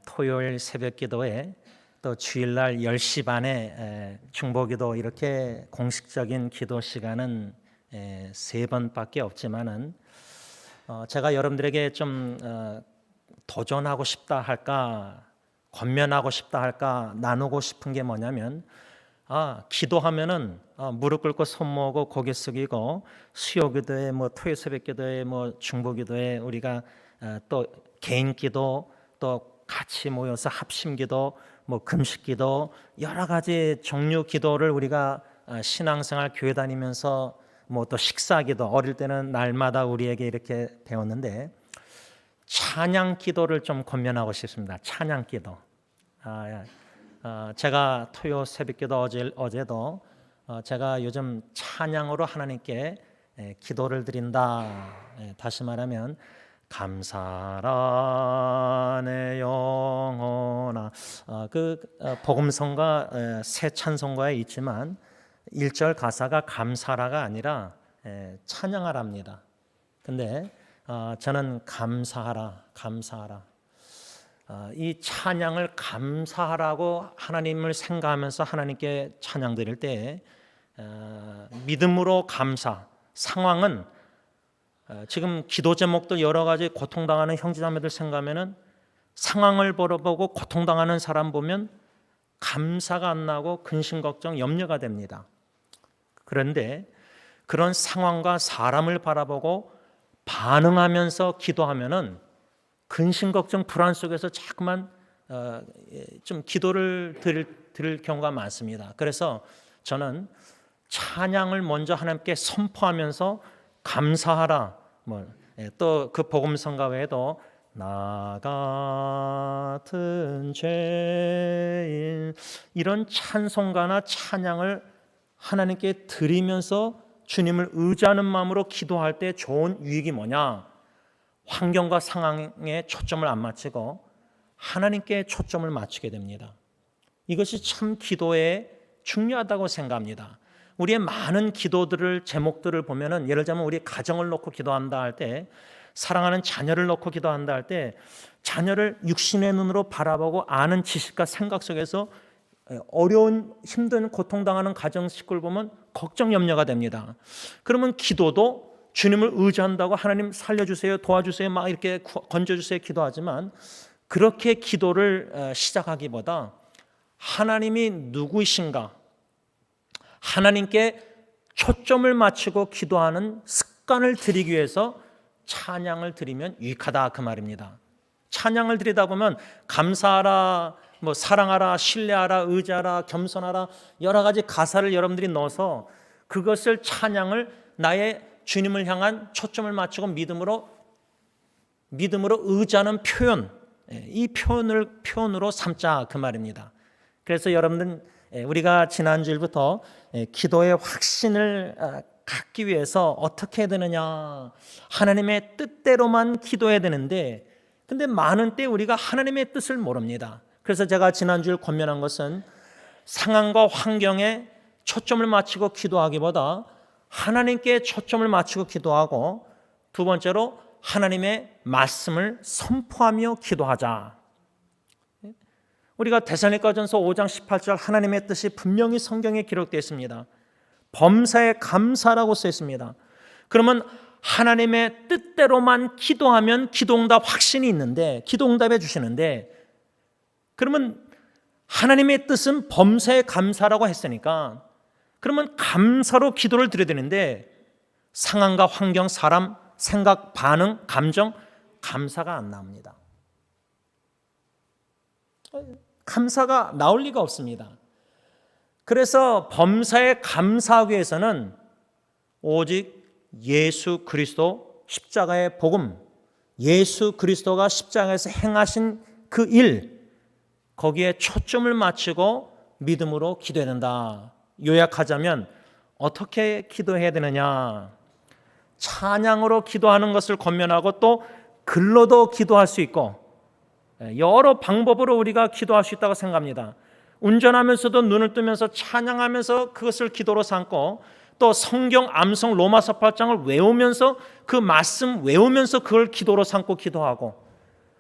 토요일 새벽기도회, 또 주일날 10시 반에 중보기도, 이렇게 공식적인 기도 시간은 3번밖에 없지만은 제가 여러분들에게 좀 도전하고 싶다 할까, 권면하고 싶다 할까, 나누고 싶은 게 뭐냐면, 기도하면은 무릎 꿇고 손 모으고 고개 숙이고 수요기도에, 토요 새벽기도에, 중보기도에 우리가 또 개인기도, 또 같이 모여서 합심기도, 금식기도, 여러 가지 종류 기도를 우리가 신앙생활 교회 다니면서 또 식사기도, 어릴 때는 날마다 우리에게 이렇게 배웠는데, 찬양기도를 좀 권면하고 싶습니다. 찬양기도. 제가 토요 새벽기도 어제도 제가 요즘 찬양으로 하나님께 기도를 드린다. 다시 말하면 감사라 내 영혼아. 복음성가 새 찬송가에 있지만 1절 가사가 감사라가 아니라 찬양하랍니다. 근데 저는 감사하라. 이 찬양을 감사하라고 하나님을 생각하면서 하나님께 찬양 드릴 때 믿음으로 감사. 상황은 지금 기도 제목도 여러 가지 고통당하는 형제자매들 생각하면은 상황을 보고 고통당하는 사람 보면 감사가 안 나고 근심 걱정 염려가 됩니다. 그런데 그런 상황과 사람을 바라보고 반응하면서 기도하면은 근심 걱정 불안 속에서 자꾸만 좀 기도를 드릴 경우가 많습니다. 그래서 저는 찬양을 먼저 하나님께 선포하면서 감사하라. 또 그 복음성가 외에도 나 같은 죄인, 이런 찬송가나 찬양을 하나님께 드리면서 주님을 의지하는 마음으로 기도할 때 좋은 유익이 뭐냐? 환경과 상황에 초점을 안 맞추고 하나님께 초점을 맞추게 됩니다. 이것이 참 기도에 중요하다고 생각합니다. 우리의 많은 기도들을, 제목들을 보면은, 예를 들면 우리 가정을 놓고 기도한다 할 때, 사랑하는 자녀를 놓고 기도한다 할 때, 자녀를 육신의 눈으로 바라보고 아는 지식과 생각 속에서 어려운, 힘든, 고통당하는 가정 식구를 보면 걱정, 염려가 됩니다. 그러면 기도도 주님을 의지한다고 하나님 살려주세요, 도와주세요, 막 이렇게 건져주세요 기도하지만, 그렇게 기도를 시작하기보다 하나님이 누구이신가, 하나님께 초점을 맞추고 기도하는 습관을 들이기 위해서 찬양을 드리면 유익하다, 그 말입니다. 찬양을 드리다 보면 감사하라, 사랑하라, 신뢰하라, 의지하라, 겸손하라, 여러 가지 가사를 여러분들이 넣어서 그것을, 찬양을 나의 주님을 향한 초점을 맞추고 믿음으로 의지하는 표현, 이 표현으로 삼자, 그 말입니다. 그래서 여러분들, 우리가 지난주일부터 기도의 확신을 갖기 위해서 어떻게 해야 되느냐, 하나님의 뜻대로만 기도해야 되는데, 근데 많은 때 우리가 하나님의 뜻을 모릅니다. 그래서 제가 지난주에 권면한 것은 상황과 환경에 초점을 맞추고 기도하기보다 하나님께 초점을 맞추고 기도하고, 두 번째로 하나님의 말씀을 선포하며 기도하자. 우리가 데살로니가전서 5장 18절 하나님의 뜻이 분명히 성경에 기록되어 있습니다. 범사에 감사라고 써 있습니다. 그러면 하나님의 뜻대로만 기도하면 기도응답 확신이 있는데, 기도응답해 주시는데, 그러면 하나님의 뜻은 범사에 감사라고 했으니까 그러면 감사로 기도를 드려야 되는데 상황과 환경, 사람, 생각, 반응, 감정, 감사가 안 나옵니다. 감사가 나올 리가 없습니다. 그래서 범사에 감사하기 위해서는 오직 예수 그리스도 십자가의 복음, 예수 그리스도가 십자가에서 행하신 그 일, 거기에 초점을 맞추고 믿음으로 기도해야 된다. 요약하자면 어떻게 기도해야 되느냐? 찬양으로 기도하는 것을 권면하고 또 글로도 기도할 수 있고 여러 방법으로 우리가 기도할 수 있다고 생각합니다. 운전하면서도 눈을 뜨면서 찬양하면서 그것을 기도로 삼고 또 성경 암송 로마서 8장을 외우면서 그 말씀 외우면서 그걸 기도로 삼고 기도하고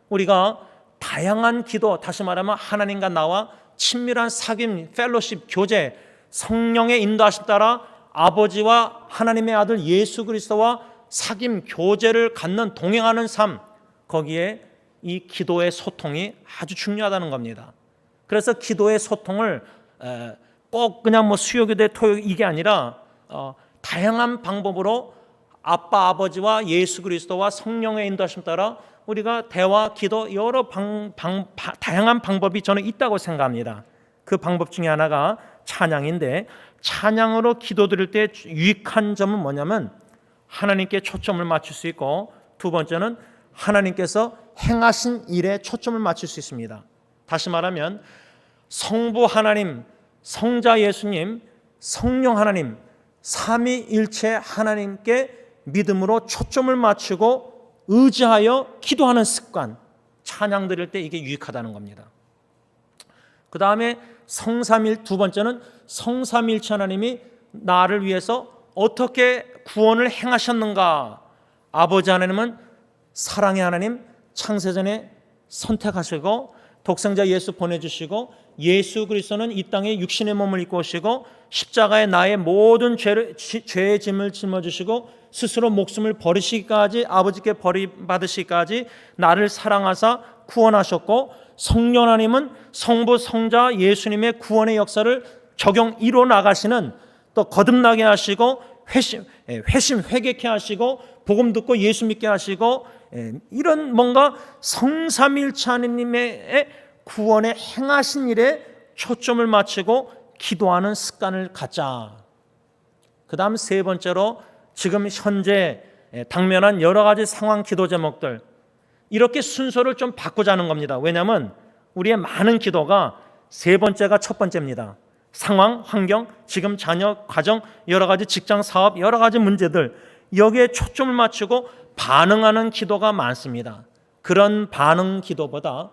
우리가 다양한 기도, 다시 말하면 하나님과 나와 친밀한 사귐, 펠로십, 교제, 성령의 인도하심 따라 아버지와 하나님의 아들 예수 그리스도와 사귐, 교제를 갖는 동행하는 삶, 거기에 이 기도의 소통이 아주 중요하다는 겁니다. 그래서 기도의 소통을 꼭 그냥 뭐 수요기도의 토요일 이게 아니라 다양한 방법으로 아빠, 아버지와 예수 그리스도와 성령의 인도하심 따라 우리가 대화, 기도 여러 다양한 방법이 저는 있다고 생각합니다. 그 방법 중에 하나가 찬양인데 찬양으로 기도드릴 때 유익한 점은 뭐냐면 하나님께 초점을 맞출 수 있고 두 번째는 하나님께서 행하신 일에 초점을 맞출 수 있습니다. 다시 말하면 성부 하나님, 성자 예수님, 성령 하나님, 삼위일체 하나님께 믿음으로 초점을 맞추고 의지하여 기도하는 습관, 찬양 드릴 때 이게 유익하다는 겁니다. 그 다음에 성삼일, 두 번째는 성삼일체 하나님이 나를 위해서 어떻게 구원을 행하셨는가. 아버지 하나님은 사랑의 하나님, 창세전에 선택하시고 독생자 예수 보내주시고 예수 그리스도는 이 땅에 육신의 몸을 입고 오시고 십자가에 나의 모든 죄의 짐을 짊어지시고 스스로 목숨을 버리시기까지 아버지께 버림받으시기까지 나를 사랑하사 구원하셨고 성령 하나님은 성부 성자 예수님의 구원의 역사를 적용 이뤄 나가시는 또 거듭나게 하시고 회개케 하시고 복음 듣고 예수 믿게 하시고 이런 뭔가 성삼일체 하나님의 구원에 행하신 일에 초점을 맞추고 기도하는 습관을 갖자. 그 다음 세 번째로 지금 현재 당면한 여러 가지 상황 기도 제목들 이렇게 순서를 좀 바꾸자는 겁니다. 왜냐하면 우리의 많은 기도가 세 번째가 첫 번째입니다. 상황, 환경, 지금 자녀, 가정, 여러 가지 직장, 사업, 여러 가지 문제들 여기에 초점을 맞추고 반응하는 기도가 많습니다. 그런 반응 기도보다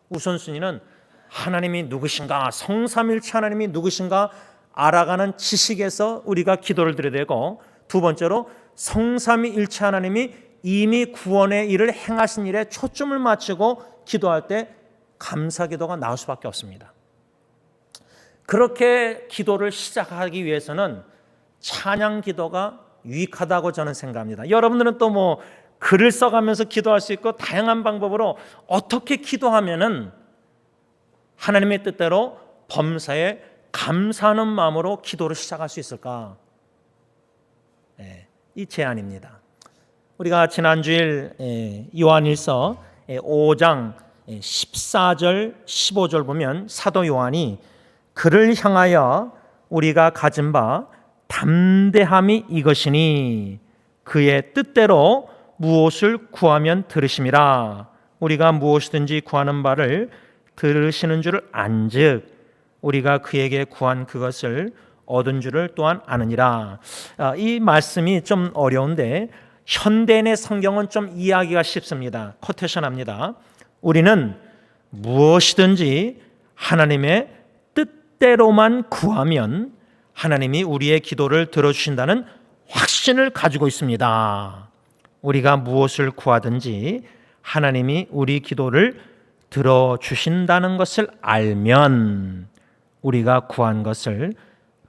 우선순위는 하나님이 누구신가, 성삼일체 하나님이 누구신가 알아가는 지식에서 우리가 기도를 드려야 되고 두 번째로 성삼위일체 하나님이 이미 구원의 일을 행하신 일에 초점을 맞추고 기도할 때 감사 기도가 나올 수밖에 없습니다. 그렇게 기도를 시작하기 위해서는 찬양 기도가 유익하다고 저는 생각합니다. 여러분들은 또 뭐 글을 써가면서 기도할 수 있고 다양한 방법으로 어떻게 기도하면은 하나님의 뜻대로 범사에 감사하는 마음으로 기도를 시작할 수 있을까? 이 제안입니다. 우리가 지난주일 요한일서 5장 14절 15절 보면 사도 요한이 그를 향하여 우리가 가진 바 담대함이 이것이니 그의 뜻대로 무엇을 구하면 들으심이라. 우리가 무엇이든지 구하는 바를 들으시는 줄을 안즉 우리가 그에게 구한 그것을 얻은 줄을 또한 아느니라. 이 말씀이 좀 어려운데 현대인의 성경은 좀 이해하기가 쉽습니다. 코테이션합니다. 우리는 무엇이든지 하나님의 뜻대로만 구하면 하나님이 우리의 기도를 들어주신다는 확신을 가지고 있습니다. 우리가 무엇을 구하든지 하나님이 우리 기도를 들어주신다는 것을 알면 우리가 구한 것을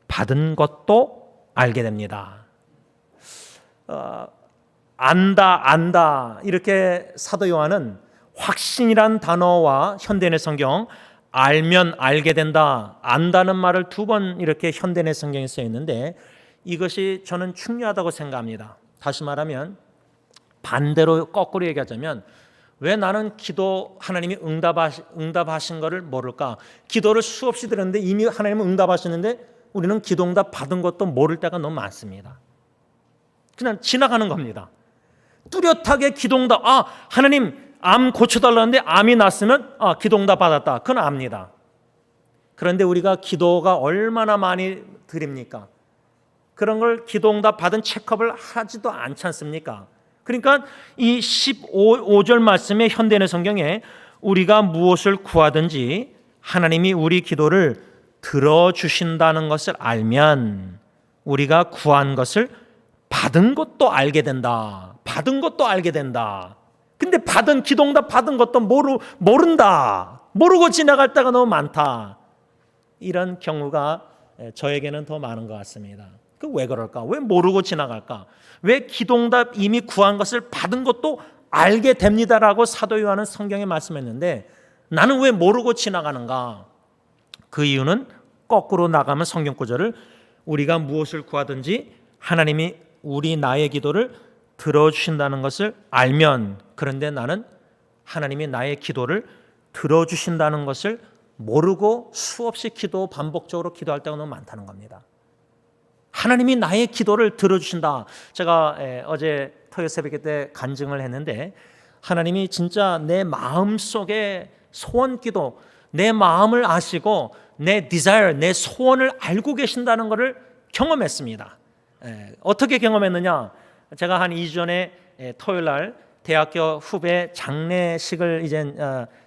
받은 것도 알게 됩니다. 안다 이렇게 사도 요한은 확신이란 단어와 현대인의 성경 알면 알게 된다, 안다는 말을 2번 이렇게 현대인의 성경에 써 있는데 이것이 저는 중요하다고 생각합니다. 다시 말하면 반대로 거꾸로 얘기하자면 왜 나는 기도 하나님이 응답하신 것을 모를까? 기도를 수없이 드렸는데 이미 하나님은 응답하시는데 우리는 기도 응답 받은 것도 모를 때가 너무 많습니다. 그냥 지나가는 겁니다. 뚜렷하게 기도 응답, 하나님 암 고쳐달라는데 암이 났으면 기도 응답 받았다. 그건 압니다. 그런데 우리가 기도가 얼마나 많이 드립니까? 그런 걸 기도 응답 받은 체크업을 하지도 않지 않습니까? 그러니까 이 15절 말씀의 현대인의 성경에 우리가 무엇을 구하든지 하나님이 우리 기도를 들어주신다는 것을 알면 우리가 구한 것을 받은 것도 알게 된다. 받은 것도 알게 된다. 근데 받은 기도응답 받은 것도 모른다. 모르고 지나갈 때가 너무 많다. 이런 경우가 저에게는 더 많은 것 같습니다. 왜 그럴까? 왜 모르고 지나갈까? 왜 기도응답 이미 구한 것을 받은 것도 알게 됩니다라고 사도 요한은 성경에 말씀했는데 나는 왜 모르고 지나가는가? 그 이유는 거꾸로 나가면 성경 구절을 우리가 무엇을 구하든지 하나님이 나의 기도를 들어주신다는 것을 알면, 그런데 나는 하나님이 나의 기도를 들어주신다는 것을 모르고 수없이 반복적으로 기도할 때가 너무 많다는 겁니다. 하나님이 나의 기도를 들어주신다. 제가 어제 토요일 새벽 때 간증을 했는데 하나님이 진짜 내 마음속에 소원 기도, 내 마음을 아시고 내 desire, 내 소원을 알고 계신다는 것을 경험했습니다. 어떻게 경험했느냐? 제가 한 2주 전에 토요일 날 대학교 후배 장례식을 이제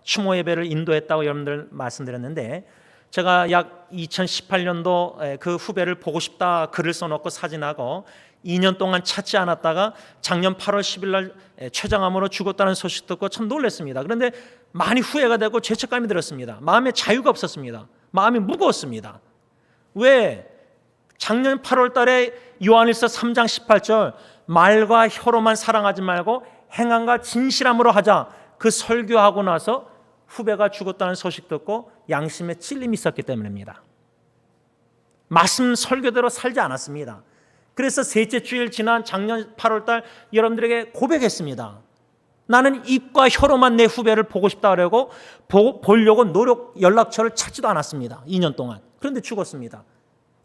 추모 예배를 인도했다고 여러분들 말씀드렸는데 제가 약 2018년도 그 후배를 보고 싶다 글을 써놓고 사진하고 2년 동안 찾지 않았다가 작년 8월 10일 날 췌장암으로 죽었다는 소식 듣고 참 놀랐습니다. 그런데 많이 후회가 되고 죄책감이 들었습니다. 마음에 자유가 없었습니다. 마음이 무거웠습니다. 왜? 작년 8월 달에 요한일서 3장 18절 말과 혀로만 사랑하지 말고 행함과 진실함으로 하자, 그 설교하고 나서 후배가 죽었다는 소식 듣고 양심에 찔림이 있었기 때문입니다. 말씀 설교대로 살지 않았습니다. 그래서 셋째 주일 지난 작년 8월 달 여러분들에게 고백했습니다. 나는 입과 혀로만 내 후배를 보고 싶다 그러고 보려고 연락처를 찾지도 않았습니다. 2년 동안. 그런데 죽었습니다.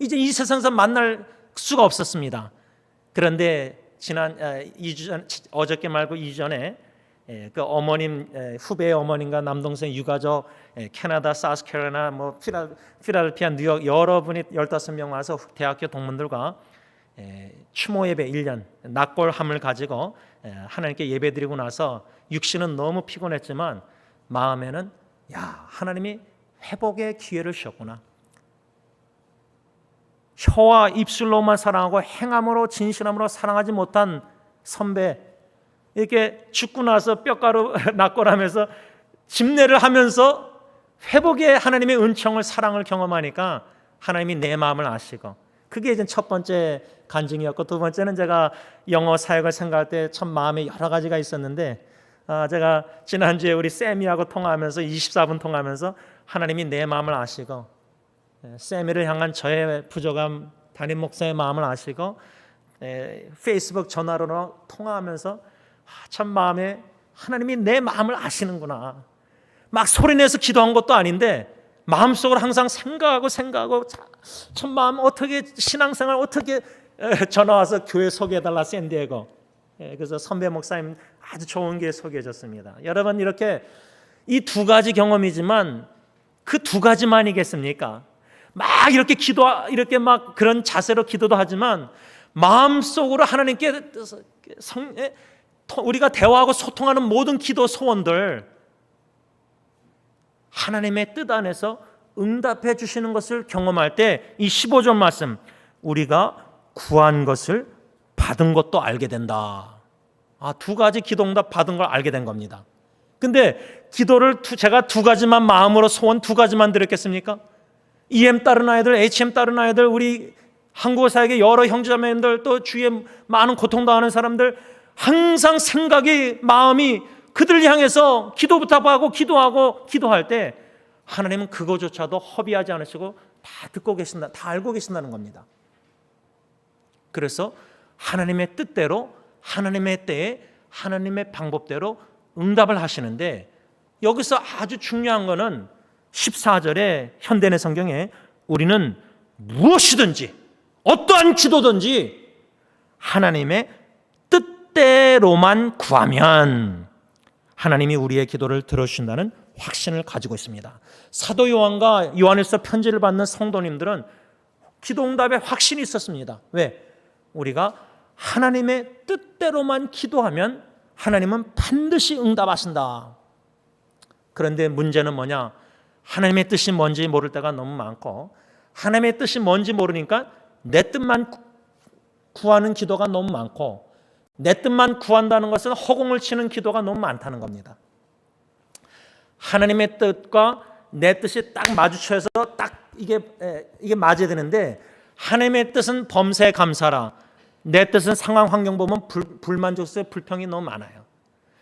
이제 이 세상에서 만날 수가 없었습니다. 그런데 지난 2주 전, 어저께 말고 2주 전에 그 어머님, 후배의 어머님과 남동생 유가족 캐나다, 사우스캐롤라이나, 필라델피아, 뉴욕 여러분이 15명 와서 대학교 동문들과 추모 예배 1년 낙골함을 가지고 하나님께 예배드리고 나서 육신은 너무 피곤했지만 마음에는 하나님이 회복의 기회를 주셨구나. 혀와 입술로만 사랑하고 행함으로 진실함으로 사랑하지 못한 선배, 이렇게 죽고 나서 뼈가루 낙골하면서 집례를 하면서 회복의 하나님의 은총을, 사랑을 경험하니까 하나님이 내 마음을 아시고, 그게 이제 첫 번째 간증이었고, 두 번째는 제가 영어 사역을 생각할 때 참 마음에 여러 가지가 있었는데 제가 지난주에 우리 세미하고 통화하면서 24분 통화하면서 하나님이 내 마음을 아시고 세미를 향한 저의 부족함, 담임 목사의 마음을 아시고 페이스북 전화로 통화하면서 참 마음에 하나님이 내 마음을 아시는구나. 막 소리내서 기도한 것도 아닌데 마음속으로 항상 생각하고 참 마음 어떻게 신앙생활 어떻게 전화 와서 교회 소개해달라 샌디에고. 그래서 선배 목사님 아주 좋은 교회 소개해줬습니다. 여러분, 이렇게 이 두 가지 경험이지만 그 두 가지만이겠습니까? 막 이렇게 이렇게 막 그런 자세로 기도도 하지만 마음속으로 하나님께 우리가 대화하고 소통하는 모든 기도 소원들 하나님의 뜻 안에서 응답해 주시는 것을 경험할 때 이 15절 말씀, 우리가 구한 것을 받은 것도 알게 된다. 두 가지 기도 응답 받은 걸 알게 된 겁니다. 근데 기도를 제가 두 가지만 마음으로 소원 두 가지만 드렸겠습니까? EM 따른 아이들, HM 따른 아이들, 우리 한국 사역의 여러 형제자매님들, 또 주위에 많은 고통당하는 사람들, 항상 생각이, 마음이 그들을 향해서 기도부터 기도할 때 하나님은 그거조차도 허비하지 않으시고 다 듣고 계신다, 다 알고 계신다는 겁니다. 그래서 하나님의 뜻대로, 하나님의 때에, 하나님의 방법대로 응답을 하시는데, 여기서 아주 중요한 거는 14절에 현대내 성경에 우리는 무엇이든지 어떠한 기도든지 하나님의 뜻대로만 구하면 하나님이 우리의 기도를 들어주신다는 확신을 가지고 있습니다. 사도 요한과 요한일서 편지를 받는 성도님들은 기도응답에 확신이 있었습니다. 왜? 우리가 하나님의 뜻대로만 기도하면 하나님은 반드시 응답하신다. 그런데 문제는 뭐냐? 하나님의 뜻이 뭔지 모를 때가 너무 많고, 하나님의 뜻이 뭔지 모르니까 내 뜻만 구하는 기도가 너무 많고, 내 뜻만 구한다는 것은 허공을 치는 기도가 너무 많다는 겁니다. 하나님의 뜻과 내 뜻이 딱 마주쳐서 딱 이게 맞아야 되는데, 하나님의 뜻은 범사에 감사라, 내 뜻은 상황 환경 보면 불만족스러워, 불평이 너무 많아요.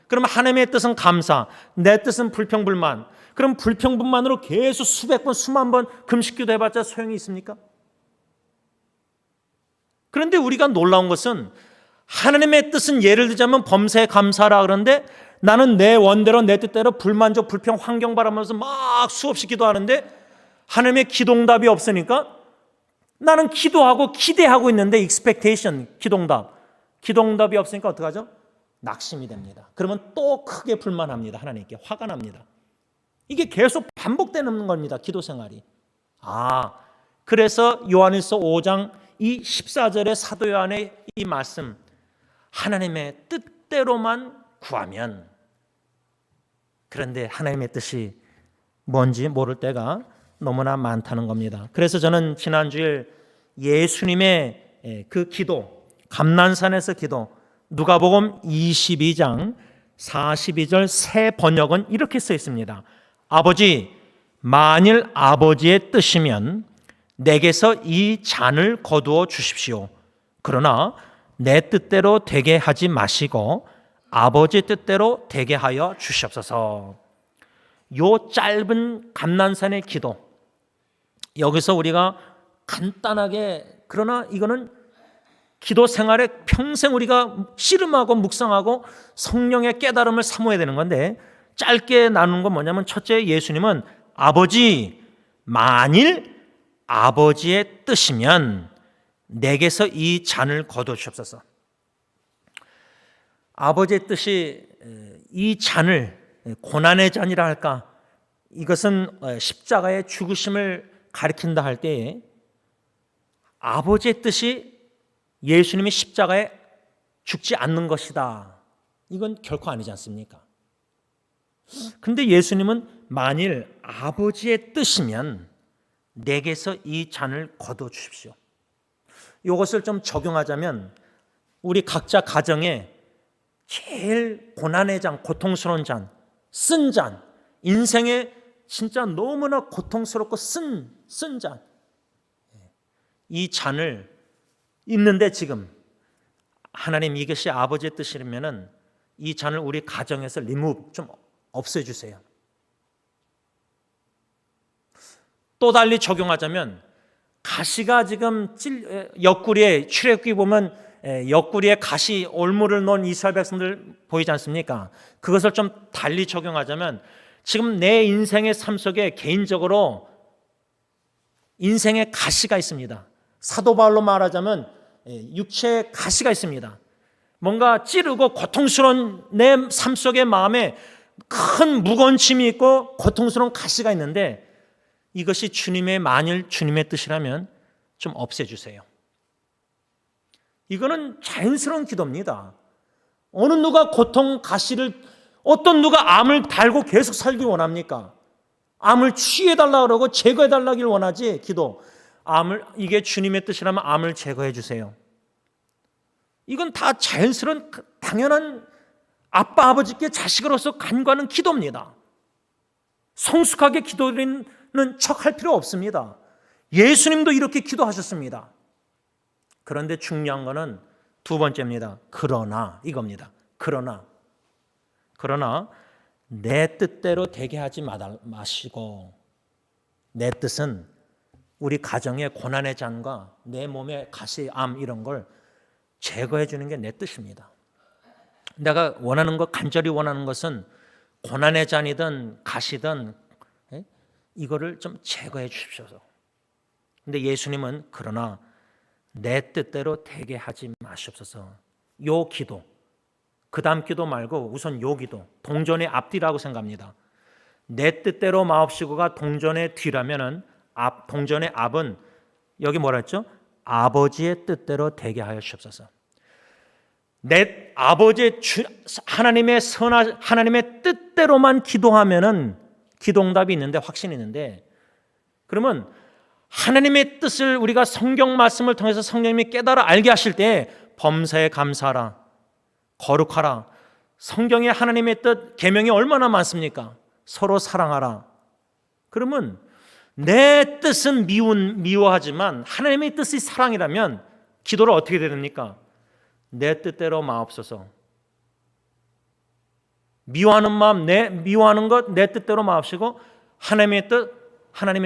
그럼 하나님의 뜻은 감사, 내 뜻은 불평 불만. 그럼 불평 불만으로 계속 수백 번, 수만 번 금식기도 해봤자 소용이 있습니까? 그런데 우리가 놀라운 것은 하나님의 뜻은, 예를 들자면 범사에 감사라 그러는데 나는 내 원대로 내 뜻대로 불만족, 불평, 환경 바라면서 막 수없이 기도하는데 하나님의 기도응답이 없으니까 나는 기도하고 기대하고 있는데 expectation, 기도응답이 없으니까 어떡하죠? 낙심이 됩니다. 그러면 또 크게 불만합니다. 하나님께 화가 납니다. 이게 계속 반복되는 겁니다. 기도 생활이. 그래서 요한일서 5장 이 14절의 사도 요한의 이 말씀, 하나님의 뜻대로만 구하면, 그런데 하나님의 뜻이 뭔지 모를 때가 너무나 많다는 겁니다. 그래서 저는 지난주일 예수님의 그 기도, 감난산에서 기도, 누가복음 22장 42절 새 번역은 이렇게 써 있습니다. 아버지, 만일 아버지의 뜻이면 내게서 이 잔을 거두어 주십시오. 그러나 내 뜻대로 되게 하지 마시고 아버지 뜻대로 되게 하여 주시옵소서. 요 짧은 감난산의 기도, 여기서 우리가 간단하게, 그러나 이거는 기도 생활에 평생 우리가 씨름하고 묵상하고 성령의 깨달음을 사모해야 되는 건데, 짧게 나누는 건 뭐냐면, 첫째, 예수님은 아버지, 만일 아버지의 뜻이면 내게서 이 잔을 거두어 주옵소서. 아버지의 뜻이 이 잔을, 고난의 잔이라 할까, 이것은 십자가의 죽으심을 가리킨다 할 때에 아버지의 뜻이 예수님이 십자가에 죽지 않는 것이다, 이건 결코 아니지 않습니까? 근데 예수님은 만일 아버지의 뜻이면 내게서 이 잔을 거둬 주십시오. 이것을 좀 적용하자면 우리 각자 가정에 제일 고난의 잔, 고통스러운 잔, 쓴 잔, 인생에 진짜 너무나 고통스럽고 쓴 잔, 이 잔을 있는데, 지금 하나님 이것이 아버지의 뜻이라면은 이 잔을 우리 가정에서 좀 없애주세요. 또 달리 적용하자면, 가시가 지금 옆구리에, 출애굽기 보면 옆구리에 가시, 올무를 넣은 이스라엘 백성들 보이지 않습니까? 그것을 좀 달리 적용하자면, 지금 내 인생의 삶 속에 개인적으로 인생의 가시가 있습니다. 사도 바울로 말하자면 육체에 가시가 있습니다. 뭔가 찌르고 고통스러운 내 삶 속의 마음에 큰 무거운 짐이 있고 고통스러운 가시가 있는데, 이것이 만일 주님의 뜻이라면 좀 없애주세요. 이거는 자연스러운 기도입니다. 어느 누가 고통, 가시를, 어떤 누가 암을 달고 계속 살기 원합니까? 암을 치유해달라고 그러고 제거해달라길 원하지, 기도. 이게 주님의 뜻이라면 암을 제거해 주세요. 이건 다 자연스러운, 당연한 아빠, 아버지께 자식으로서 간과하는 기도입니다. 성숙하게 기도드리는 척 할 필요 없습니다. 예수님도 이렇게 기도하셨습니다. 그런데 중요한 거는 두 번째입니다. 그러나 이겁니다. 그러나 내 뜻대로 되게 하지 마시고, 내 뜻은 우리 가정의 고난의 잔과 내 몸의 가시, 암 이런 걸 제거해 주는 게 내 뜻입니다. 내가 원하는 것, 간절히 원하는 것은 고난의 잔이든 가시든 이거를 좀 제거해 주십시오. 근데 예수님은 그러나 내 뜻대로 되게 하지 마시옵소서. 요 기도, 그 다음 기도 말고 우선 요 기도, 동전의 앞뒤라고 생각합니다. 내 뜻대로 마옵시고가 동전의 뒤라면은 동전의 앞은 여기 뭐라 했죠? 아버지의 뜻대로 되게 하여 주옵소서. 내 아버지의 하나님의 하나님의 뜻대로만 기도하면은 기도응답이 있는데, 확신이 있는데, 그러면 하나님의 뜻을 우리가 성경 말씀을 통해서 성령님이 깨달아 알게 하실 때 범사에 감사하라, 거룩하라, 성경에 하나님의 뜻 계명이 얼마나 많습니까? 서로 사랑하라. 그러면 내 뜻은 미워하지만 하나님의 뜻이 사랑이라면 기도를 어떻게 됩니까? 내 뜻대로 마옵소서. 미워하는 것 내 뜻대로 마옵시고, 하나님의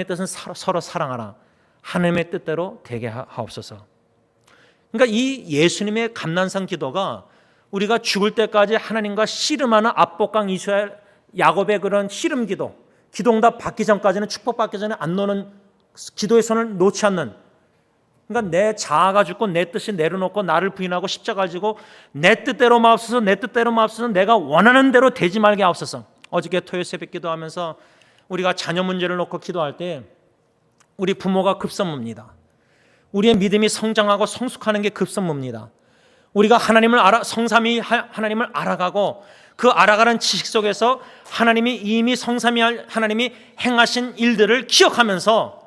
뜻은 서로 사랑하라. 하나님의 뜻대로 되게 하옵소서. 그러니까 이 예수님의 감난산 기도가 우리가 죽을 때까지 하나님과 씨름하는 압복강 이스라엘 야곱의 그런 씨름 기도, 기도응답 받기 전까지는, 축복받기 전에 안 놓는 기도의 손을 놓지 않는, 그러니까 내 자아가 죽고 내 뜻이 내려놓고 나를 부인하고 십자가 지고 내 뜻대로 마옵소서, 내 뜻대로 마옵소서, 내가 원하는 대로 되지 말게 하옵소서. 어저께 토요일 새벽 기도하면서 우리가 자녀 문제를 놓고 기도할 때 우리 부모가 급선무입니다. 우리의 믿음이 성장하고 성숙하는 게 급선무입니다. 우리가 성삼위 하나님을 알아가고 그 알아가는 지식 속에서 하나님이 이미 성삼위 하나님이 행하신 일들을 기억하면서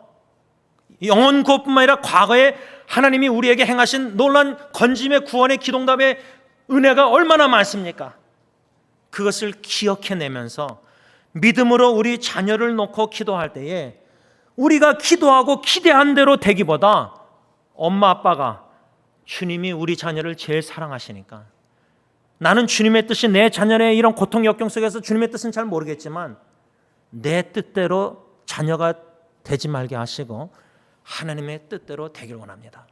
영원 구원뿐만 아니라 과거에 하나님이 우리에게 행하신 놀라운 건짐의 구원의 기도응답의 은혜가 얼마나 많습니까? 그것을 기억해내면서 믿음으로 우리 자녀를 놓고 기도할 때에 우리가 기도하고 기대한 대로 되기보다 엄마 아빠가 주님이 우리 자녀를 제일 사랑하시니까, 나는 주님의 뜻이 내 자녀의 이런 고통 역경 속에서 주님의 뜻은 잘 모르겠지만 내 뜻대로 자녀가 되지 말게 하시고 하나님의 뜻대로 되길 원합니다.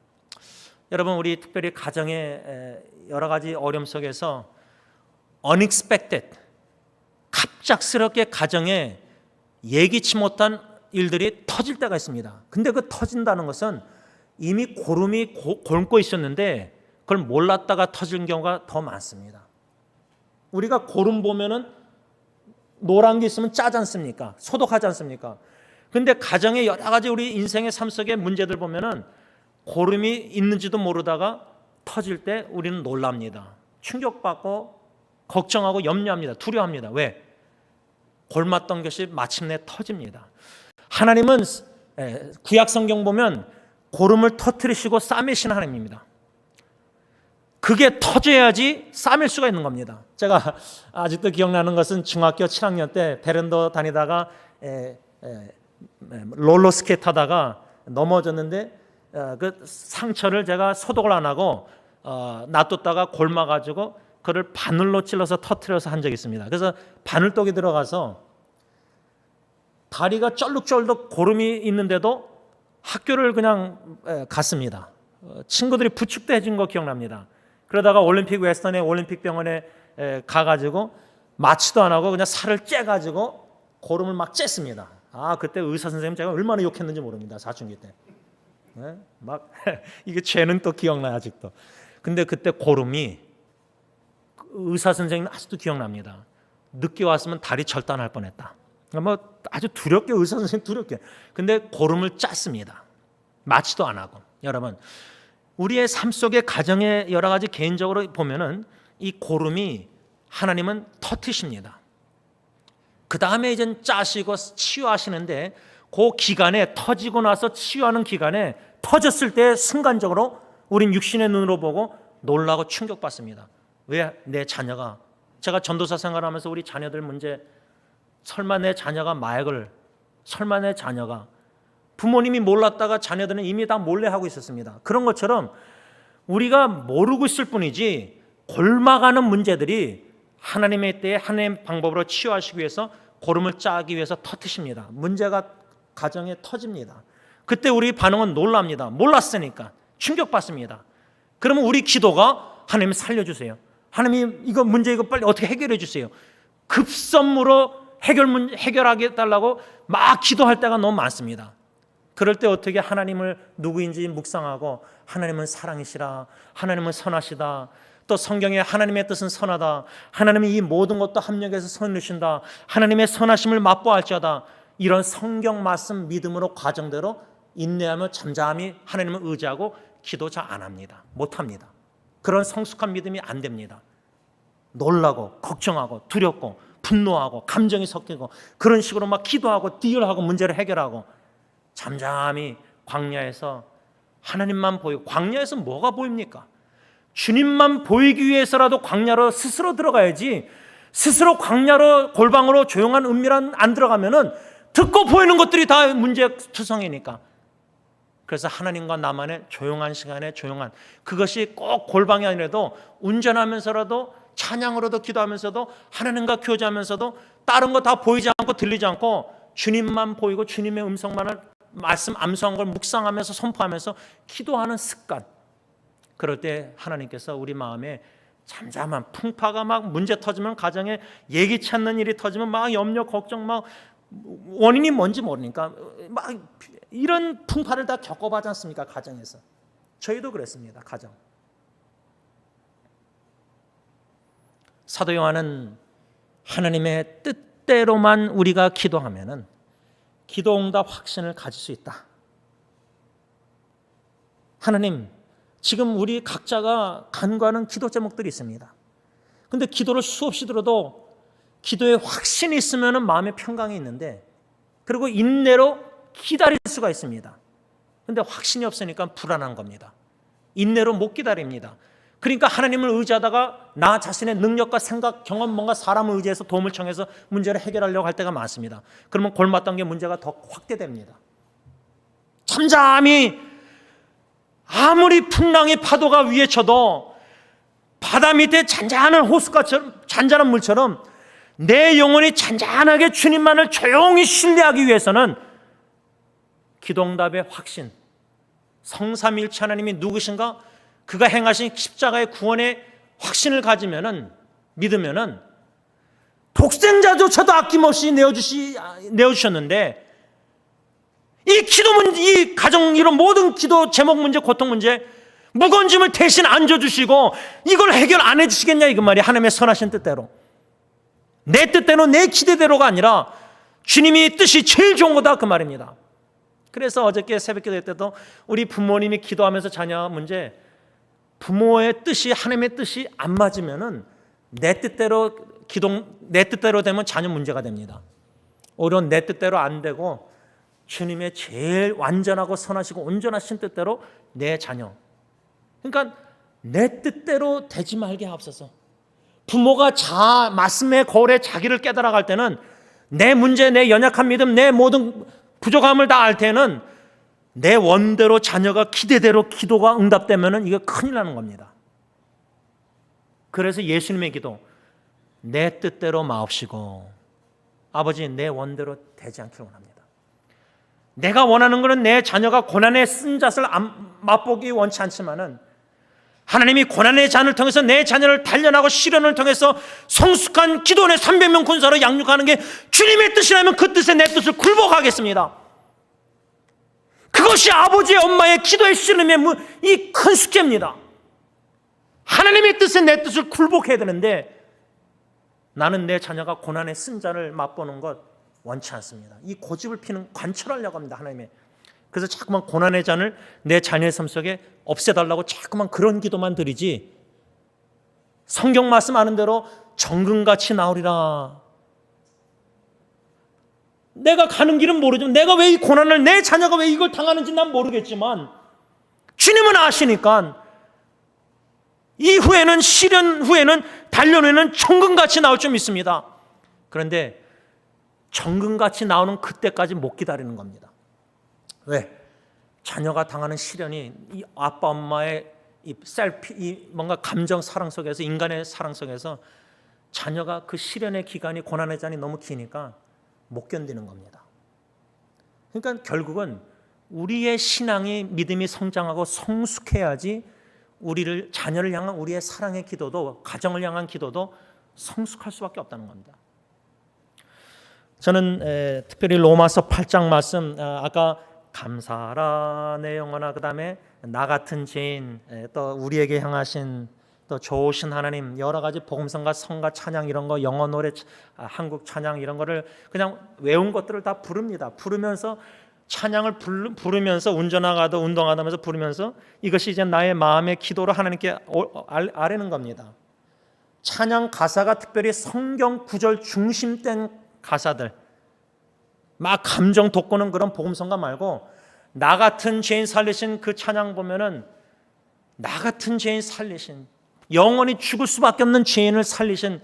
여러분, 우리 특별히 가정의 여러 가지 어려움 속에서 unexpected, 갑작스럽게 가정에 예기치 못한 일들이 터질 때가 있습니다. 근데 그 터진다는 것은 이미 고름이 곪고 있었는데 그걸 몰랐다가 터진 경우가 더 많습니다. 우리가 고름 보면은 노란 게 있으면 짜지 않습니까? 소독하지 않습니까? 근데 가정의 여러 가지 우리 인생의 삶 속의 문제들 보면은 고름이 있는지도 모르다가 터질 때 우리는 놀랍니다. 충격받고 걱정하고 염려합니다. 두려워합니다. 왜? 골맞던 것이 마침내 터집니다. 하나님은 구약 성경 보면 고름을 터뜨리시고 싸매시는 하나님입니다. 그게 터져야지 싸맬 수가 있는 겁니다. 제가 아직도 기억나는 것은 중학교 7학년 때 베란다 다니다가 롤러스케이트 하다가 넘어졌는데 그 상처를 제가 소독을 안 하고 놔뒀다가 골마가지고 그를 바늘로 찔러서 터뜨려서 한 적이 있습니다. 그래서 바늘독이 들어가서 다리가 쩔룩쩔룩 고름이 있는데도 학교를 그냥 갔습니다. 친구들이 부축도 해준 거 기억납니다. 그러다가 올림픽 웨스턴의 올림픽 병원에 가가지고 마취도 안 하고 그냥 살을 째가지고 고름을 막 쬐습니다. 그때 의사 선생님 제가 얼마나 욕했는지 모릅니다. 사춘기 때. 막 이게 죄는 또 기억나요 아직도. 근데 그때 고름이 의사 선생님 아직도 기억납니다. 늦게 왔으면 다리 절단할 뻔했다. 뭐 아주 두렵게 의사 선생님 두렵게. 근데 고름을 짰습니다. 마취도 안 하고. 여러분, 우리의 삶 속의 가정의 여러 가지 개인적으로 보면은 이 고름이 하나님은 터트리십니다. 그 다음에 이제 짜시고 치유하시는데 그 기간에 터지고 나서 치유하는 기간에 터졌을 때 순간적으로 우린 육신의 눈으로 보고 놀라고 충격받습니다. 왜? 내 자녀가, 제가 전도사 생활하면서 우리 자녀들 문제, 설마 내 자녀가 마약을, 설마 내 자녀가, 부모님이 몰랐다가 자녀들은 이미 다 몰래 하고 있었습니다. 그런 것처럼 우리가 모르고 있을 뿐이지 골마가는 문제들이 하나님의 때에 하나님의 방법으로 치유하시기 위해서 고름을 짜기 위해서 터트십니다. 문제가 가정에 터집니다. 그때 우리 반응은 놀랍니다. 몰랐으니까 충격받습니다. 그러면 우리 기도가 하나님 살려주세요. 하나님 이거 문제 이거 빨리 어떻게 해결해 주세요. 급선무로 해결하게 달라고 막 기도할 때가 너무 많습니다. 그럴 때 어떻게 하나님을 누구인지 묵상하고 하나님은 사랑이시라, 하나님은 선하시다, 또 성경에 하나님의 뜻은 선하다, 하나님이 이 모든 것도 합력해서 선이신다, 하나님의 선하심을 맛보할지어다, 이런 성경 말씀 믿음으로 과정대로 인내하며 잠잠히 하나님을 의지하고 기도 잘 안 합니다. 못합니다. 그런 성숙한 믿음이 안 됩니다. 놀라고 걱정하고 두렵고 분노하고 감정이 섞이고 그런 식으로 막 기도하고 딜하고 문제를 해결하고 잠잠히 광야에서 하나님만 보이고, 광야에서 뭐가 보입니까? 주님만 보이기 위해서라도 광야로 스스로 들어가야지, 스스로 광야로 골방으로 조용한 은밀한 안 들어가면은 듣고 보이는 것들이 다 문제투성이니까. 그래서 하나님과 나만의 조용한 시간에 조용한, 그것이 꼭 골방이 아니라도 운전하면서라도 찬양으로도 기도하면서도 하나님과 교제하면서도 다른 거 다 보이지 않고 들리지 않고 주님만 보이고 주님의 음성만을 말씀 암송한 걸 묵상하면서 선포하면서 기도하는 습관. 그럴 때 하나님께서 우리 마음에 잠잠한 풍파가 막 문제 터지면, 가정에 예기치 않는 일이 터지면 막 염려 걱정, 막 원인이 뭔지 모르니까 막 이런 풍파를 다 겪어봤지 않습니까? 가정에서. 저희도 그랬습니다. 가정. 사도 요한은 하나님의 뜻대로만 우리가 기도하면은 기도응답 확신을 가질 수 있다. 하나님, 지금 우리 각자가 간구하는 기도 제목들이 있습니다. 근데 기도를 수없이 들어도 기도에 확신이 있으면 마음의 평강이 있는데, 그리고 인내로 기다릴 수가 있습니다. 근데 확신이 없으니까 불안한 겁니다. 인내로 못 기다립니다. 그러니까 하나님을 의지하다가 나 자신의 능력과 생각, 경험, 뭔가 사람을 의지해서 도움을 청해서 문제를 해결하려고 할 때가 많습니다. 그러면 골맞던 게 문제가 더 확대됩니다. 잠잠히 아무리 풍랑의 파도가 위에 쳐도 바다 밑에 잔잔한 호숫가처럼, 잔잔한 물처럼 내 영혼이 잔잔하게 주님만을 조용히 신뢰하기 위해서는 기도응답의 확신, 성삼일체 하나님이 누구신가, 그가 행하신 십자가의 구원의 확신을 가지면은, 믿으면은 독생자조차도 아낌없이 내어주셨는데, 이 기도 문제, 이 가정, 이런 모든 기도 제목 문제, 고통 문제, 무거운 짐을 대신 안겨주시고 이걸 해결 안 해주시겠냐 이거 말이야. 하나님의 선하신 뜻대로, 내 뜻대로 내 기대대로가 아니라 주님이 뜻이 제일 좋은 거다 그 말입니다. 그래서 어저께 새벽기도 때도 우리 부모님이 기도하면서 자녀 문제, 부모의 뜻이, 하나님의 뜻이 안 맞으면은 내 뜻대로 내 뜻대로 되면 자녀 문제가 됩니다. 오히려 내 뜻대로 안 되고 주님의 제일 완전하고 선하시고 온전하신 뜻대로 내 자녀, 그러니까 내 뜻대로 되지 말게 하옵소서. 부모가 말씀의 거울에 자기를 깨달아갈 때는 내 문제, 내 연약한 믿음, 내 모든 부족함을 다 알 때는 내 원대로 자녀가 기대대로 기도가 응답되면 이게 큰일 나는 겁니다. 그래서 예수님의 기도, 내 뜻대로 마옵시고 아버지 내 원대로 되지 않기를 원합니다. 내가 원하는 것은 내 자녀가 고난의 쓴잣을 맛보기 원치 않지만은 하나님이 고난의 잔을 통해서 내 자녀를 단련하고 시련을 통해서 성숙한 기도원의 300명 군사로 양육하는 게 주님의 뜻이라면 그 뜻에 내 뜻을 굴복하겠습니다. 그것이 아버지의 엄마의 기도의 씨름의 이 큰 숙제입니다. 하나님의 뜻에 내 뜻을 굴복해야 되는데 나는 내 자녀가 고난의 쓴잔을 맛보는 것 원치 않습니다. 이 고집을 피는 관철하려고 합니다. 하나님의. 그래서 자꾸만 고난의 잔을 내 자녀의 삶 속에 없애달라고 자꾸만 그런 기도만 드리지, 성경 말씀하는 대로 정금같이 나오리라. 내가 가는 길은 모르지만, 내가 왜 이 고난을, 내 자녀가 왜 이걸 당하는지 난 모르겠지만 주님은 아시니까 이후에는, 시련 후에는, 단련 후에는 정금같이 나올 줄 믿습니다. 그런데 정금같이 나오는 그때까지 못 기다리는 겁니다. 왜? 자녀가 당하는 시련이 이 아빠 엄마의 이 셀피, 이 뭔가 감정 사랑 속에서, 인간의 사랑 속에서 자녀가 그 시련의 기간이, 고난의 잔이 너무 기니까 못 견디는 겁니다. 그러니까 결국은 우리의 신앙이, 믿음이 성장하고 성숙해야지 우리를, 자녀를 향한 우리의 사랑의 기도도, 가정을 향한 기도도 성숙할 수밖에 없다는 겁니다. 저는 특별히 로마서 8장 말씀, 아까 감사하라 내 영혼아, 그 다음에 나 같은 죄인, 또 우리에게 향하신 또 좋으신 하나님, 여러 가지 복음성가, 성가, 찬양 이런 거, 영어 노래, 한국 찬양 이런 거를 그냥 외운 것들을 다 부릅니다. 부르면서 찬양을 부르면서 운전하가도 운동하면서 부르면서 이것이 이제 나의 마음의 기도로 하나님께 아뢰는 겁니다. 찬양 가사가 특별히 성경 구절 중심된 가사들, 막 감정 돋구는 그런 복음성가 말고 나 같은 죄인 살리신 그 찬양 보면은 나 같은 죄인 살리신, 영원히 죽을 수밖에 없는 죄인을 살리신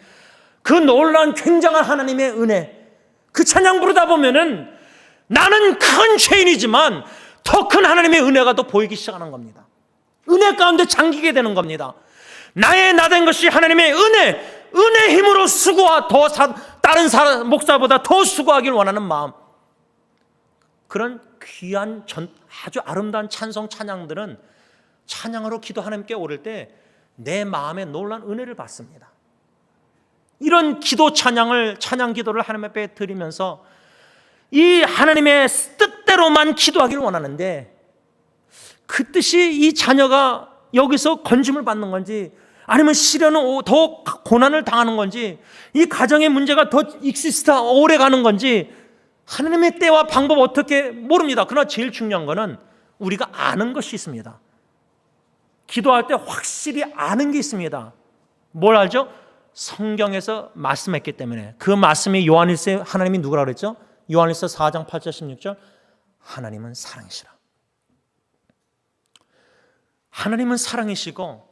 그 놀라운 굉장한 하나님의 은혜, 그 찬양 부르다 보면은 나는 큰 죄인이지만 더 큰 하나님의 은혜가 또 보이기 시작하는 겁니다. 은혜 가운데 잠기게 되는 겁니다. 나의 나된 것이 하나님의 은혜 힘으로 수고와 더 다른 목사보다 더 수고하길 원하는 마음, 그런 귀한 아주 아름다운 찬송 찬양들은 찬양으로 기도 하나님께 오를 때 내 마음에 놀라운 은혜를 받습니다. 이런 기도 찬양을, 찬양 기도를 하나님 앞에 드리면서 이 하나님의 뜻대로만 기도하기를 원하는데 그 뜻이 이 자녀가 여기서 건짐을 받는 건지 아니면 시련은 더 고난을 당하는 건지 이 가정의 문제가 더 익시스트 오래 가는 건지 하나님의 때와 방법 어떻게 모릅니다. 그러나 제일 중요한 거는 우리가 아는 것이 있습니다. 기도할 때 확실히 아는 게 있습니다. 뭘 알죠? 성경에서 말씀했기 때문에. 그 말씀이 요한일서, 하나님이 누구라 그랬죠? 요한일서 4장 8절 16절 하나님은 사랑이시라. 하나님은 사랑이시고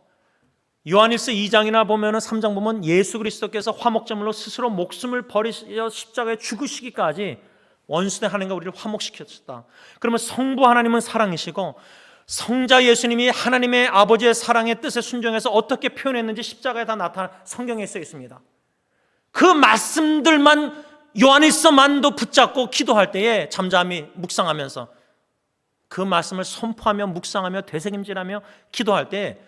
요한일서 2장이나 보면은 3장 보면 예수 그리스도께서 화목제물로 스스로 목숨을 버리셔 십자가에 죽으시기까지 원수된 하나님과 우리를 화목시켰다. 그러면 성부 하나님은 사랑이시고 성자 예수님이 하나님의 아버지의 사랑의 뜻에 순종해서 어떻게 표현했는지 십자가에 다 성경에 써 있습니다. 그 말씀들만 요한일서만도 붙잡고 기도할 때에 잠잠히 묵상하면서 그 말씀을 선포하며 묵상하며 되새김질하며 기도할 때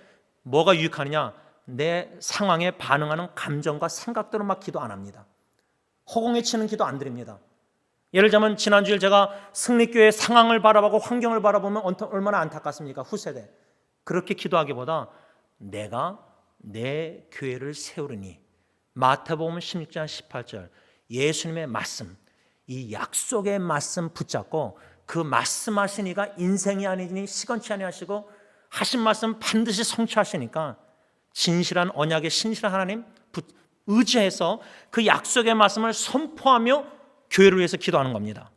뭐가 유익하느냐? 내 상황에 반응하는 감정과 생각대로 막 기도 안 합니다. 허공에 치는 기도 안 드립니다. 예를 들자면 지난주에 제가 승리교회 상황을 바라보고 환경을 바라보면 얼마나 안타깝습니까? 후세대. 그렇게 기도하기보다 내가 내 교회를 세우리니, 마태복음 16장 18절 예수님의 말씀, 이 약속의 말씀 붙잡고 그 말씀하신 이가 인생이 아니니 시건치 아니하시고 하신 말씀 반드시 성취하시니까 진실한 언약의 신실한 하나님 의지해서 그 약속의 말씀을 선포하며 교회를 위해서 기도하는 겁니다.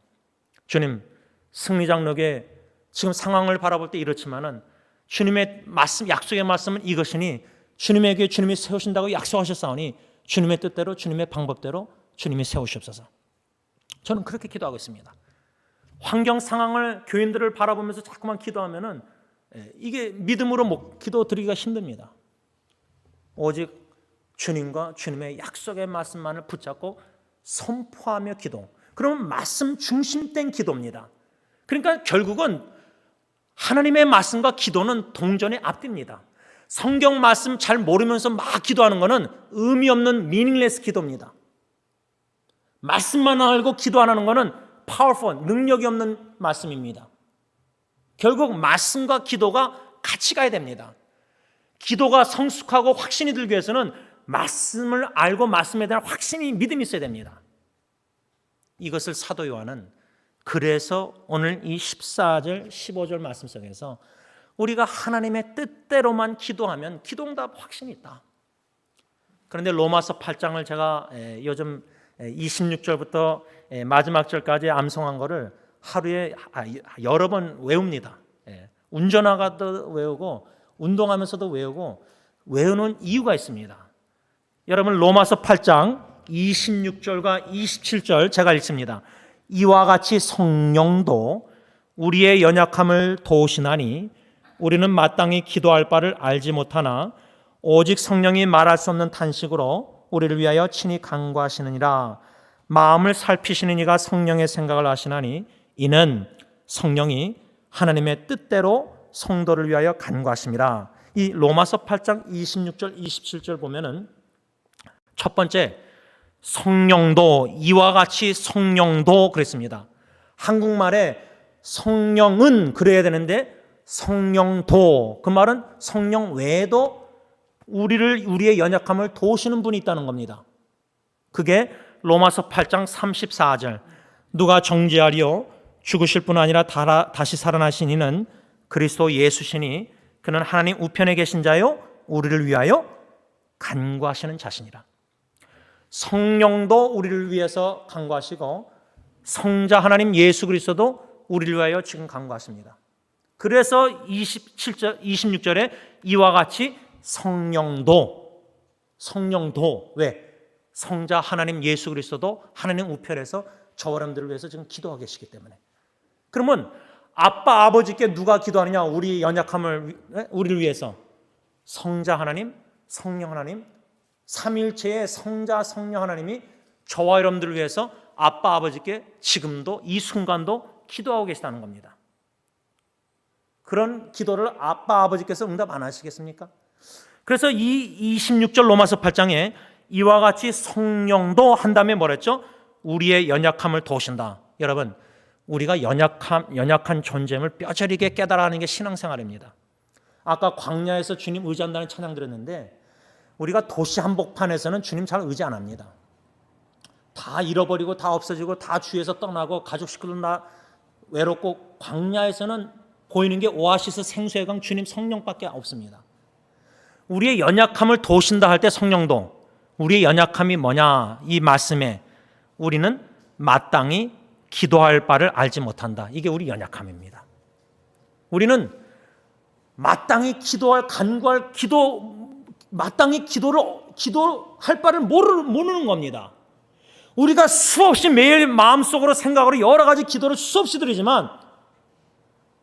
주님, 승리장로교회 지금 상황을 바라볼 때 이렇지만은 주님의 말씀, 약속의 말씀은 이것이니 주님의 교회 주님이 세우신다고 약속하셨사오니 주님의 뜻대로 주님의 방법대로 주님이 세우시옵소서. 저는 그렇게 기도하고 있습니다. 환경 상황을, 교인들을 바라보면서 자꾸만 기도하면은 이게 믿음으로 기도 드리기가 힘듭니다. 오직 주님과 주님의 약속의 말씀만을 붙잡고 선포하며 기도. 그러면 말씀 중심된 기도입니다. 그러니까 결국은 하나님의 말씀과 기도는 동전의 앞뒤입니다. 성경 말씀 잘 모르면서 막 기도하는 것은 의미 없는 미닝레스 기도입니다. 말씀만 알고 기도 안 하는 것은 파워풀, 능력이 없는 말씀입니다. 결국 말씀과 기도가 같이 가야 됩니다. 기도가 성숙하고 확신이 들기 위해서는 말씀을 알고 말씀에 대한 확신이, 믿음이 있어야 됩니다. 이것을 사도 요한은 그래서 오늘 이 14절 15절 말씀 속에서 우리가 하나님의 뜻대로만 기도하면 기도응답 확신이 있다. 그런데 로마서 8장을 제가 요즘 26절부터 마지막 절까지 암송한 거를 하루에 여러 번 외웁니다. 운전하다도 외우고 운동하면서도 외우고 외우는 이유가 있습니다. 여러분 로마서 8장 26절과 27절 제가 읽습니다. 이와 같이 성령도 우리의 연약함을 도우시나니 우리는 마땅히 기도할 바를 알지 못하나 오직 성령이 말할 수 없는 탄식으로 우리를 위하여 친히 간구하시느니라. 마음을 살피시는 이가 성령의 생각을 아시나니 이는 성령이 하나님의 뜻대로 성도를 위하여 간구하심이라. 이 로마서 8장 26절 27절 보면은 첫 번째 성령도, 이와 같이 성령도 그랬습니다. 한국말에 성령은 그래야 되는데 성령도, 그 말은 성령 외에도 우리의 연약함을 도우시는 분이 있다는 겁니다. 그게 로마서 8장 34절. 누가 정죄하리요? 죽으실 뿐 아니라 다시 살아나신 이는 그리스도 예수시니 그는 하나님 우편에 계신 자요 우리를 위하여 간구하시는 자신이라. 성령도 우리를 위해서 간구하시고 성자 하나님 예수 그리스도도 우리를 위하여 지금 간구하십니다. 그래서 26절에 이와 같이 성령도 왜? 성자 하나님 예수 그리스도도 하나님 우편에서 저와 여러분들을 위해서 지금 기도하고 계시기 때문에. 그러면 아빠 아버지께 누가 기도하느냐? 우리 연약함을 우리를 위해서 성자 하나님, 성령 하나님, 삼일체의 성자 성령 하나님이 저와 여러분들을 위해서 아빠 아버지께 지금도 이 순간도 기도하고 계시다는 겁니다. 그런 기도를 아빠 아버지께서 응답 안 하시겠습니까? 그래서 이 26절 로마서 8장에 이와 같이 성령도 한 다음에 뭐랬죠? 우리의 연약함을 도우신다. 여러분, 우리가 연약한 존재임을 뼈저리게 깨달아가는 게 신앙생활입니다. 아까 광야에서 주님 의지한다는 찬양 들었는데 우리가 도시 한복판에서는 주님 잘 의지 안 합니다. 다 잃어버리고 다 없어지고 다 주위에서 떠나고 가족 식구들 다 외롭고 광야에서는 보이는 게 오아시스 생수의 강 주님 성령밖에 없습니다. 우리의 연약함을 도우신다 할 때 성령도 우리의 연약함이 뭐냐 이 말씀에 우리는 마땅히 기도할 바를 알지 못한다. 이게 우리 연약함입니다. 우리는 마땅히 기도할 간구할 마땅히 기도할 바를 모르는 겁니다. 우리가 수없이 매일 마음속으로 생각으로 여러 가지 기도를 수없이 드리지만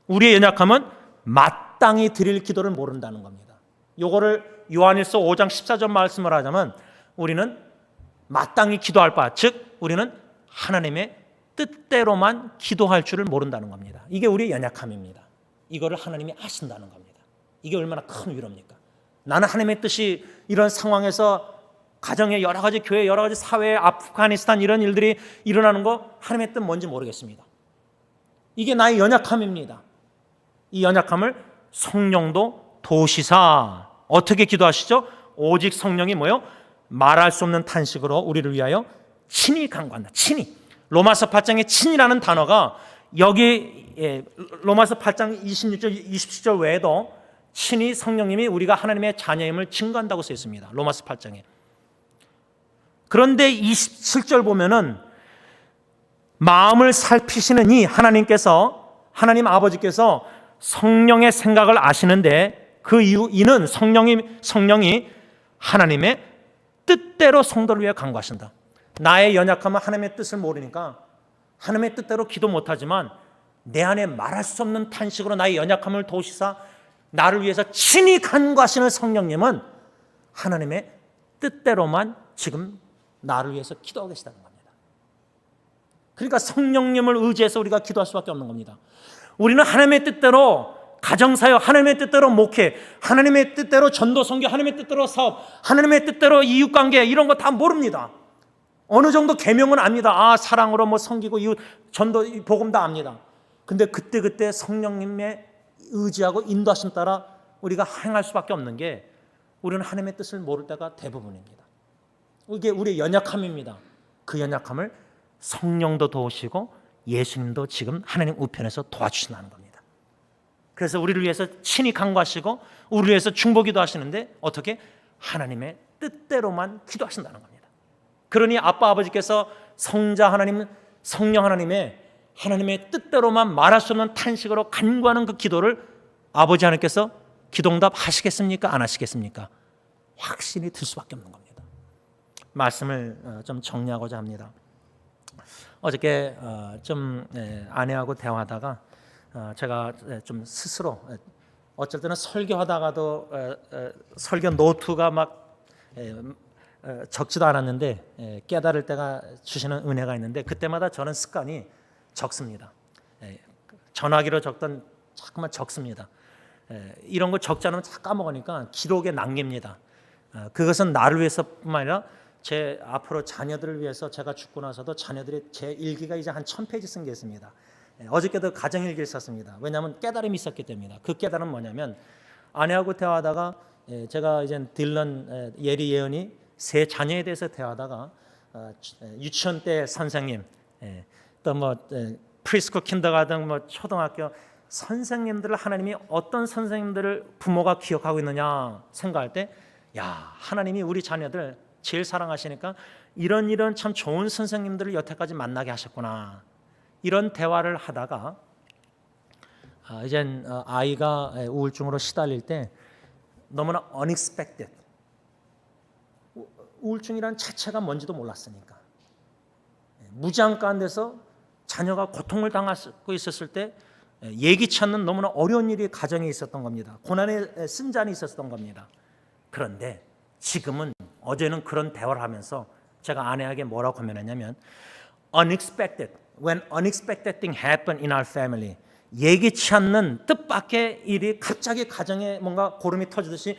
우리의 연약함은 마땅히 드릴 기도를 모른다는 겁니다. 요거를 요한일서 5장 14절 말씀을 하자면 우리는 마땅히 기도할 바, 즉 우리는 하나님의 뜻대로만 기도할 줄을 모른다는 겁니다. 이게 우리의 연약함입니다. 이거를 하나님이 아신다는 겁니다. 이게 얼마나 큰 위로입니까? 나는 하나님의 뜻이 이런 상황에서 가정에 여러 가지 교회, 여러 가지 사회, 아프가니스탄 이런 일들이 일어나는 거 하나님의 뜻 뭔지 모르겠습니다. 이게 나의 연약함입니다. 이 연약함을 성령도 도우시사 어떻게 기도하시죠? 오직 성령이 뭐요? 말할 수 없는 탄식으로 우리를 위하여 친히 간구한다. 친히. 로마서 8장의 친이라는 단어가 여기 로마서 8장 26절, 27절 외에도 친히 성령님이 우리가 하나님의 자녀임을 증거한다고 쓰여 있습니다. 로마서 8장에. 그런데 27절 보면은 마음을 살피시는 이 하나님 아버지께서 성령의 생각을 아시는데 그 이는 성령이 하나님의 뜻대로 성도를 위해 간구하신다. 나의 연약함은 하나님의 뜻을 모르니까 하나님의 뜻대로 기도 못하지만 내 안에 말할 수 없는 탄식으로 나의 연약함을 도우시사 나를 위해서 친히 간구하시는 성령님은 하나님의 뜻대로만 지금 나를 위해서 기도하고 계시다는 겁니다. 그러니까 성령님을 의지해서 우리가 기도할 수밖에 없는 겁니다. 우리는 하나님의 뜻대로 가정사역, 하나님의 뜻대로 목회, 하나님의 뜻대로 전도 선교, 하나님의 뜻대로 사업, 하나님의 뜻대로 이웃관계 이런 거 다 모릅니다. 어느 정도 계명은 압니다. 사랑으로 뭐 섬기고 이웃 전도 복음 다 압니다. 근데 그때 성령님의 의지하고 인도하심 따라 우리가 행할 수밖에 없는 게 우리는 하나님의 뜻을 모를 때가 대부분입니다. 이게 우리의 연약함입니다. 그 연약함을 성령도 도우시고 예수님도 지금 하나님 우편에서 도와주신다는 겁니다. 그래서 우리를 위해서 친히 간구하시고 우리를 위해서 중보기도 하시는데 어떻게? 하나님의 뜻대로만 기도하신다는 겁니다. 그러니 아빠 아버지께서 성자 하나님, 성령 하나님의 뜻대로만 말할 수 없는 탄식으로 간구하는 그 기도를 아버지 하나님께서 기도응답 하시겠습니까? 안 하시겠습니까? 확신이 들 수밖에 없는 겁니다. 말씀을 좀 정리하고자 합니다. 어저께 좀 아내하고 대화하다가 제가 좀 스스로 어쩔 때는 설교하다가도 설교 노트가 막 적지도 않았는데 깨달을 때가 주시는 은혜가 있는데 그때마다 저는 습관이 적습니다. 전화기로 적던 자꾸만 적습니다. 이런 거 적지 않으면 다 까먹으니까 기록에 남깁니다. 그것은 나를 위해서뿐만 아니라 제 앞으로 자녀들을 위해서 제가 죽고 나서도 자녀들이 제 일기가 이제 한 1000페이지 쓴 게 있습니다. 어저께도 가정일기를 썼습니다. 왜냐하면 깨달음이 있었기 때문이다. 그 깨달음은 뭐냐면 아내하고 대화하다가 제가 이제 딜런 예리 예언이 세 자녀에 대해서 대화하다가 유치원 때 선생님 또 뭐 프리스쿨 킨더가든 뭐 초등학교 선생님들을 하나님이 어떤 선생님들을 부모가 기억하고 있느냐 생각할 때 야 하나님이 우리 자녀들 제일 사랑하시니까 이런 참 좋은 선생님들을 여태까지 만나게 하셨구나. 이런 대화를 하다가 이젠 아이가 우울증으로 시달릴 때 너무나 unexpected 우울증이란 자체가 뭔지도 몰랐으니까 무지한 가운데서 자녀가 고통을 당하고 있었을 때 예기치 않는 너무나 어려운 일이 가정에 있었던 겁니다. 고난의 쓴잔이 있었던 겁니다. 그런데 지금은 어제는 그런 대화를 하면서 제가 아내에게 뭐라고 고민했냐면 unexpected, when unexpected thing happen in our family 예기치 않는 뜻밖의 일이 갑자기 가정에 뭔가 고름이 터지듯이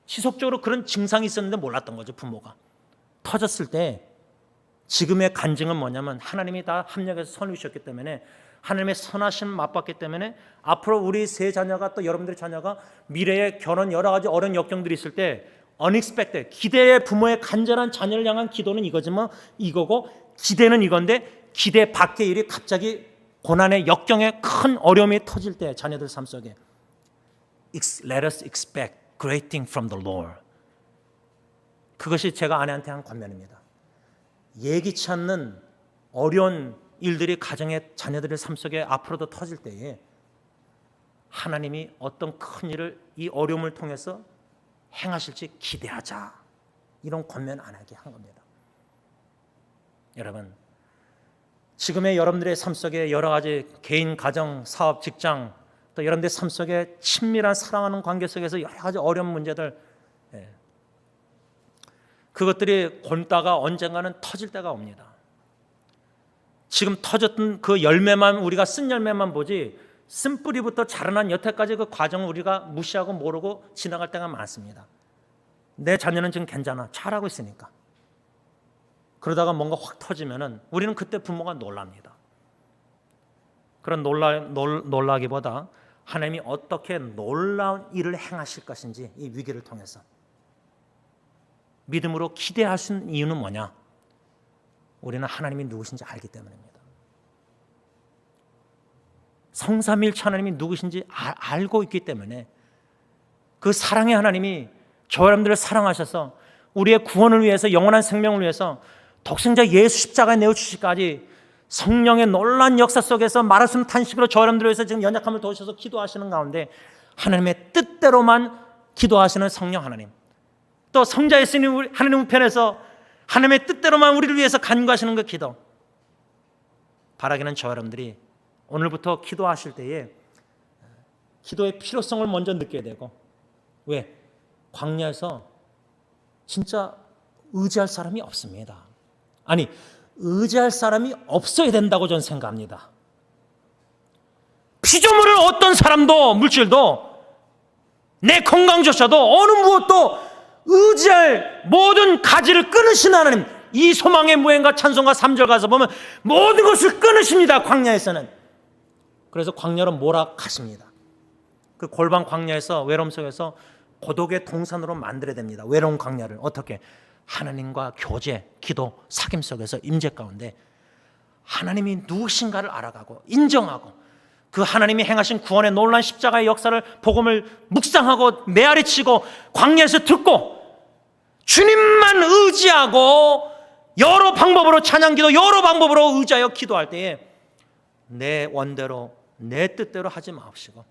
지속적으로 그런 증상이 있었는데 몰랐던 거죠. 부모가 터졌을 때 지금의 간증은 뭐냐면 하나님이 다 합력해서 선을 주셨기 때문에 하나님의 선하심 맛봤기 때문에 앞으로 우리 세 자녀가 또 여러분들의 자녀가 미래에 결혼 여러 가지 어려운 역경들이 있을 때 unexpected 기대의 부모의 간절한 자녀를 향한 기도는 이거지만 이거고 기대는 이건데 기대 밖의 일이 갑자기 고난의 역경에 큰 어려움이 터질 때 자녀들 삶 속에 Let us expect great thing from the Lord. 그것이 제가 아내한테 한 권면입니다. 예기치 않는 어려운 일들이 가정의 자녀들의 삶 속에 앞으로도 터질 때에 하나님이 어떤 큰 일을 이 어려움을 통해서 행하실지 기대하자. 이런 권면 안 하게 한 겁니다. 여러분, 지금의 여러분들의 삶 속에 여러 가지 개인, 가정, 사업, 직장 또 여러분들의 삶 속에 친밀한 사랑하는 관계 속에서 여러 가지 어려운 문제들 그것들이 곪다가 언젠가는 터질 때가 옵니다. 지금 터졌던 그 열매만 우리가 쓴 열매만 보지 쓴뿌리부터 자라난 여태까지 그 과정을 우리가 무시하고 모르고 지나갈 때가 많습니다. 내 자녀는 지금 괜찮아. 잘하고 있으니까. 그러다가 뭔가 확 터지면은 우리는 그때 부모가 놀랍니다. 그런 놀라기보다 하나님이 어떻게 놀라운 일을 행하실 것인지 이 위기를 통해서 믿음으로 기대하신 이유는 뭐냐? 우리는 하나님이 누구신지 알기 때문입니다. 성삼일체 하나님이 누구신지 알고 있기 때문에 그 사랑의 하나님이 저 여러분들을 사랑하셔서 우리의 구원을 위해서 영원한 생명을 위해서 독생자 예수 십자가에 내어주시기까지 성령의 놀라운 역사 속에서 말할 수 없는 탄식으로 저 여러분들을 위해서 지금 연약함을 도우셔서 기도하시는 가운데 하나님의 뜻대로만 기도하시는 성령 하나님, 또 성자 예수님 하나님 우편에서 하나님의 뜻대로만 우리를 위해서 간구하시는 그 기도, 바라기는 저 여러분들이 오늘부터 기도하실 때에 기도의 필요성을 먼저 느껴야 되고, 왜? 광야에서 진짜 의지할 사람이 없습니다. 아니, 의지할 사람이 없어야 된다고 저는 생각합니다. 피조물을 어떤 사람도 물질도 내 건강조차도 어느 무엇도 의지할 모든 가지를 끊으신 하나님, 이 소망의 무행과 찬송과 3절 가서 보면 모든 것을 끊으십니다. 광야에서는. 그래서 광야로 몰아가십니다. 그 골방 광야에서 외로움 속에서 고독의 동산으로 만들어야 됩니다. 외로운 광야를 어떻게? 하나님과 교제, 기도, 사귐 속에서 임재 가운데 하나님이 누구신가를 알아가고 인정하고 그 하나님이 행하신 구원의 놀라운 십자가의 역사를 복음을 묵상하고 메아리치고 광야에서 듣고 주님만 의지하고 여러 방법으로 찬양기도 여러 방법으로 의지하여 기도할 때에 내 원대로 내 뜻대로 하지 마옵시고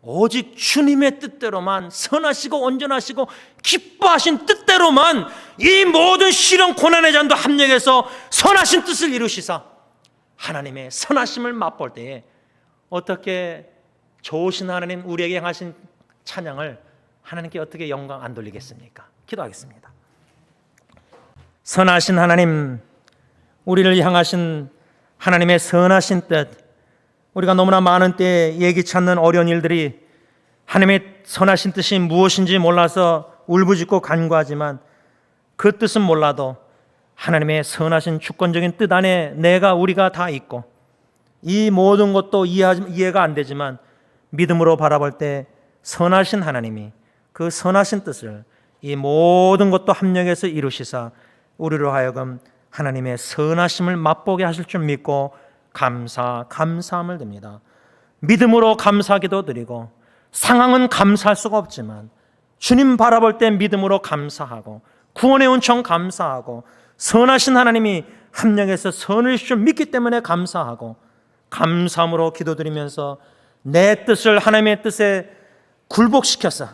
오직 주님의 뜻대로만 선하시고 온전하시고 기뻐하신 뜻대로만 이 모든 시련 고난의 잔도 합력해서 선하신 뜻을 이루시사 하나님의 선하심을 맛볼 때에 어떻게 좋으신 하나님 우리에게 행하신 찬양을 하나님께 어떻게 영광 안 돌리겠습니까? 기도하겠습니다. 선하신 하나님, 우리를 향하신 하나님의 선하신 뜻, 우리가 너무나 많은 때에 예기치 않는 어려운 일들이 하나님의 선하신 뜻이 무엇인지 몰라서 울부짖고 간구하지만 그 뜻은 몰라도 하나님의 선하신 주권적인 뜻 안에 우리가 다 있고 이 모든 것도 이해가 안 되지만 믿음으로 바라볼 때 선하신 하나님이 그 선하신 뜻을 이 모든 것도 합력해서 이루시사 우리로 하여금 하나님의 선하심을 맛보게 하실 줄 믿고 감사함을 드립니다. 믿음으로 감사기도 드리고 상황은 감사할 수가 없지만 주님 바라볼 때 믿음으로 감사하고 구원의 은총 감사하고 선하신 하나님이 합력해서 선을 줄 믿기 때문에 감사하고 감사함으로 기도드리면서 내 뜻을 하나님의 뜻에 굴복시켜서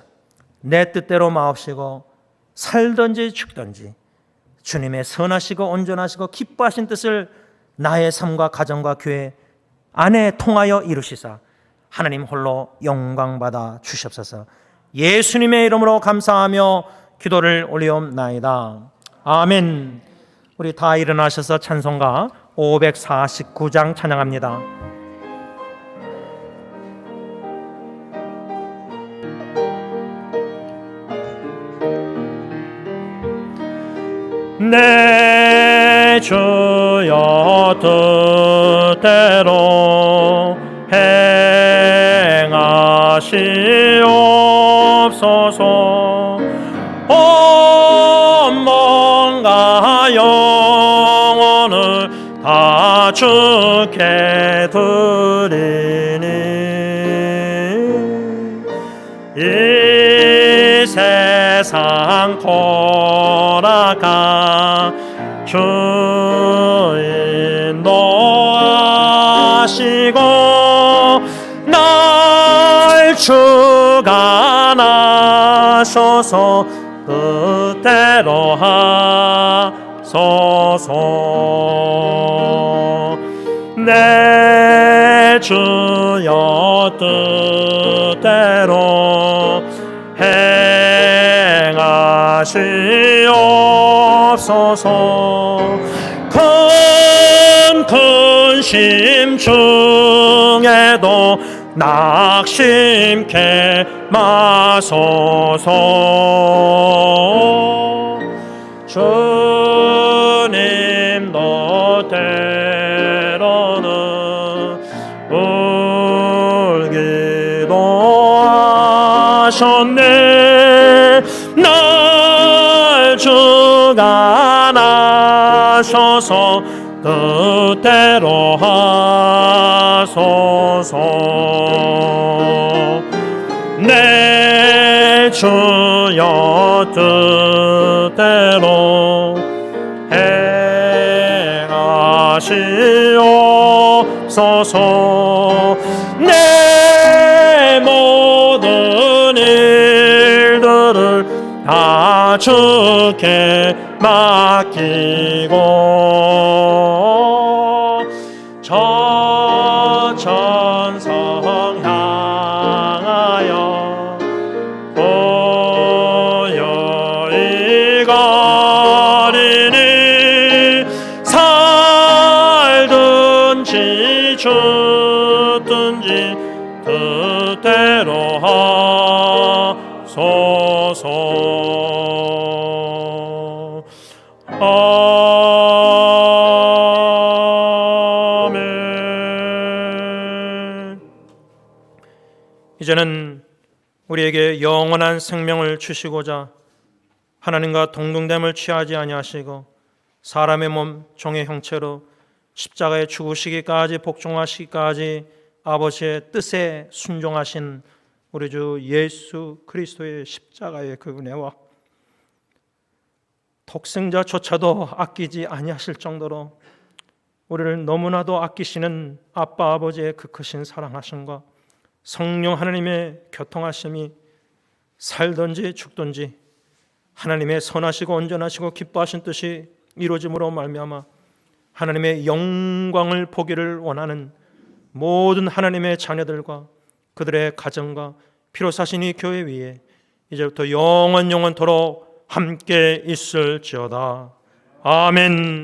내 뜻대로 마옵시고 살든지 죽든지 주님의 선하시고 온전하시고 기뻐하신 뜻을 나의 삶과 가정과 교회 안에 통하여 이루시사 하나님 홀로 영광받아 주시옵소서. 예수님의 이름으로 감사하며 기도를 올리옵나이다. 아멘. 우리 다 일어나셔서 찬송가 549장 찬양합니다. 내 주여 뜻대로 행하시옵소서. 온 몸과 영혼을 다 주께 드리니 이 세상 돌아가 주인 노하시고 날 주관하소서. 뜻대로 하소서. 내 주여 뜻대로 행하시옵소서. 큰 근심 중에도 낙심케 마소서. 주님도 때로는 울기도 하셨네. 날 주관하셔서 뜻대로 하소서. 내 주여 뜻대로 행하시옵소서. 내 모든 일들을 다 주께 맡기고 저 천성 향하여 고요히 거리니 살든지 죽든지 뜻대로 하소서. 아멘. 이제는 우리에게 영원한 생명을 주시고자 하나님과 동등됨을 취하지 아니하시고 사람의 몸 종의 형체로 십자가에 죽으시기까지 복종하시기까지 아버지의 뜻에 순종하신 우리 주 예수 그리스도의 십자가의 그 은혜와 독생자조차도 아끼지 아니하실 정도로 우리를 너무나도 아끼시는 아빠 아버지의 그 크신 사랑하심과 성령 하나님의 교통하심이 살든지 죽든지 하나님의 선하시고 온전하시고 기뻐하신 뜻이 이루어짐으로 말미암아 하나님의 영광을 보기를 원하는 모든 하나님의 자녀들과 그들의 가정과 피로 사신 이 교회 위에 이제부터 영원토록 함께 있을지어다. 아멘.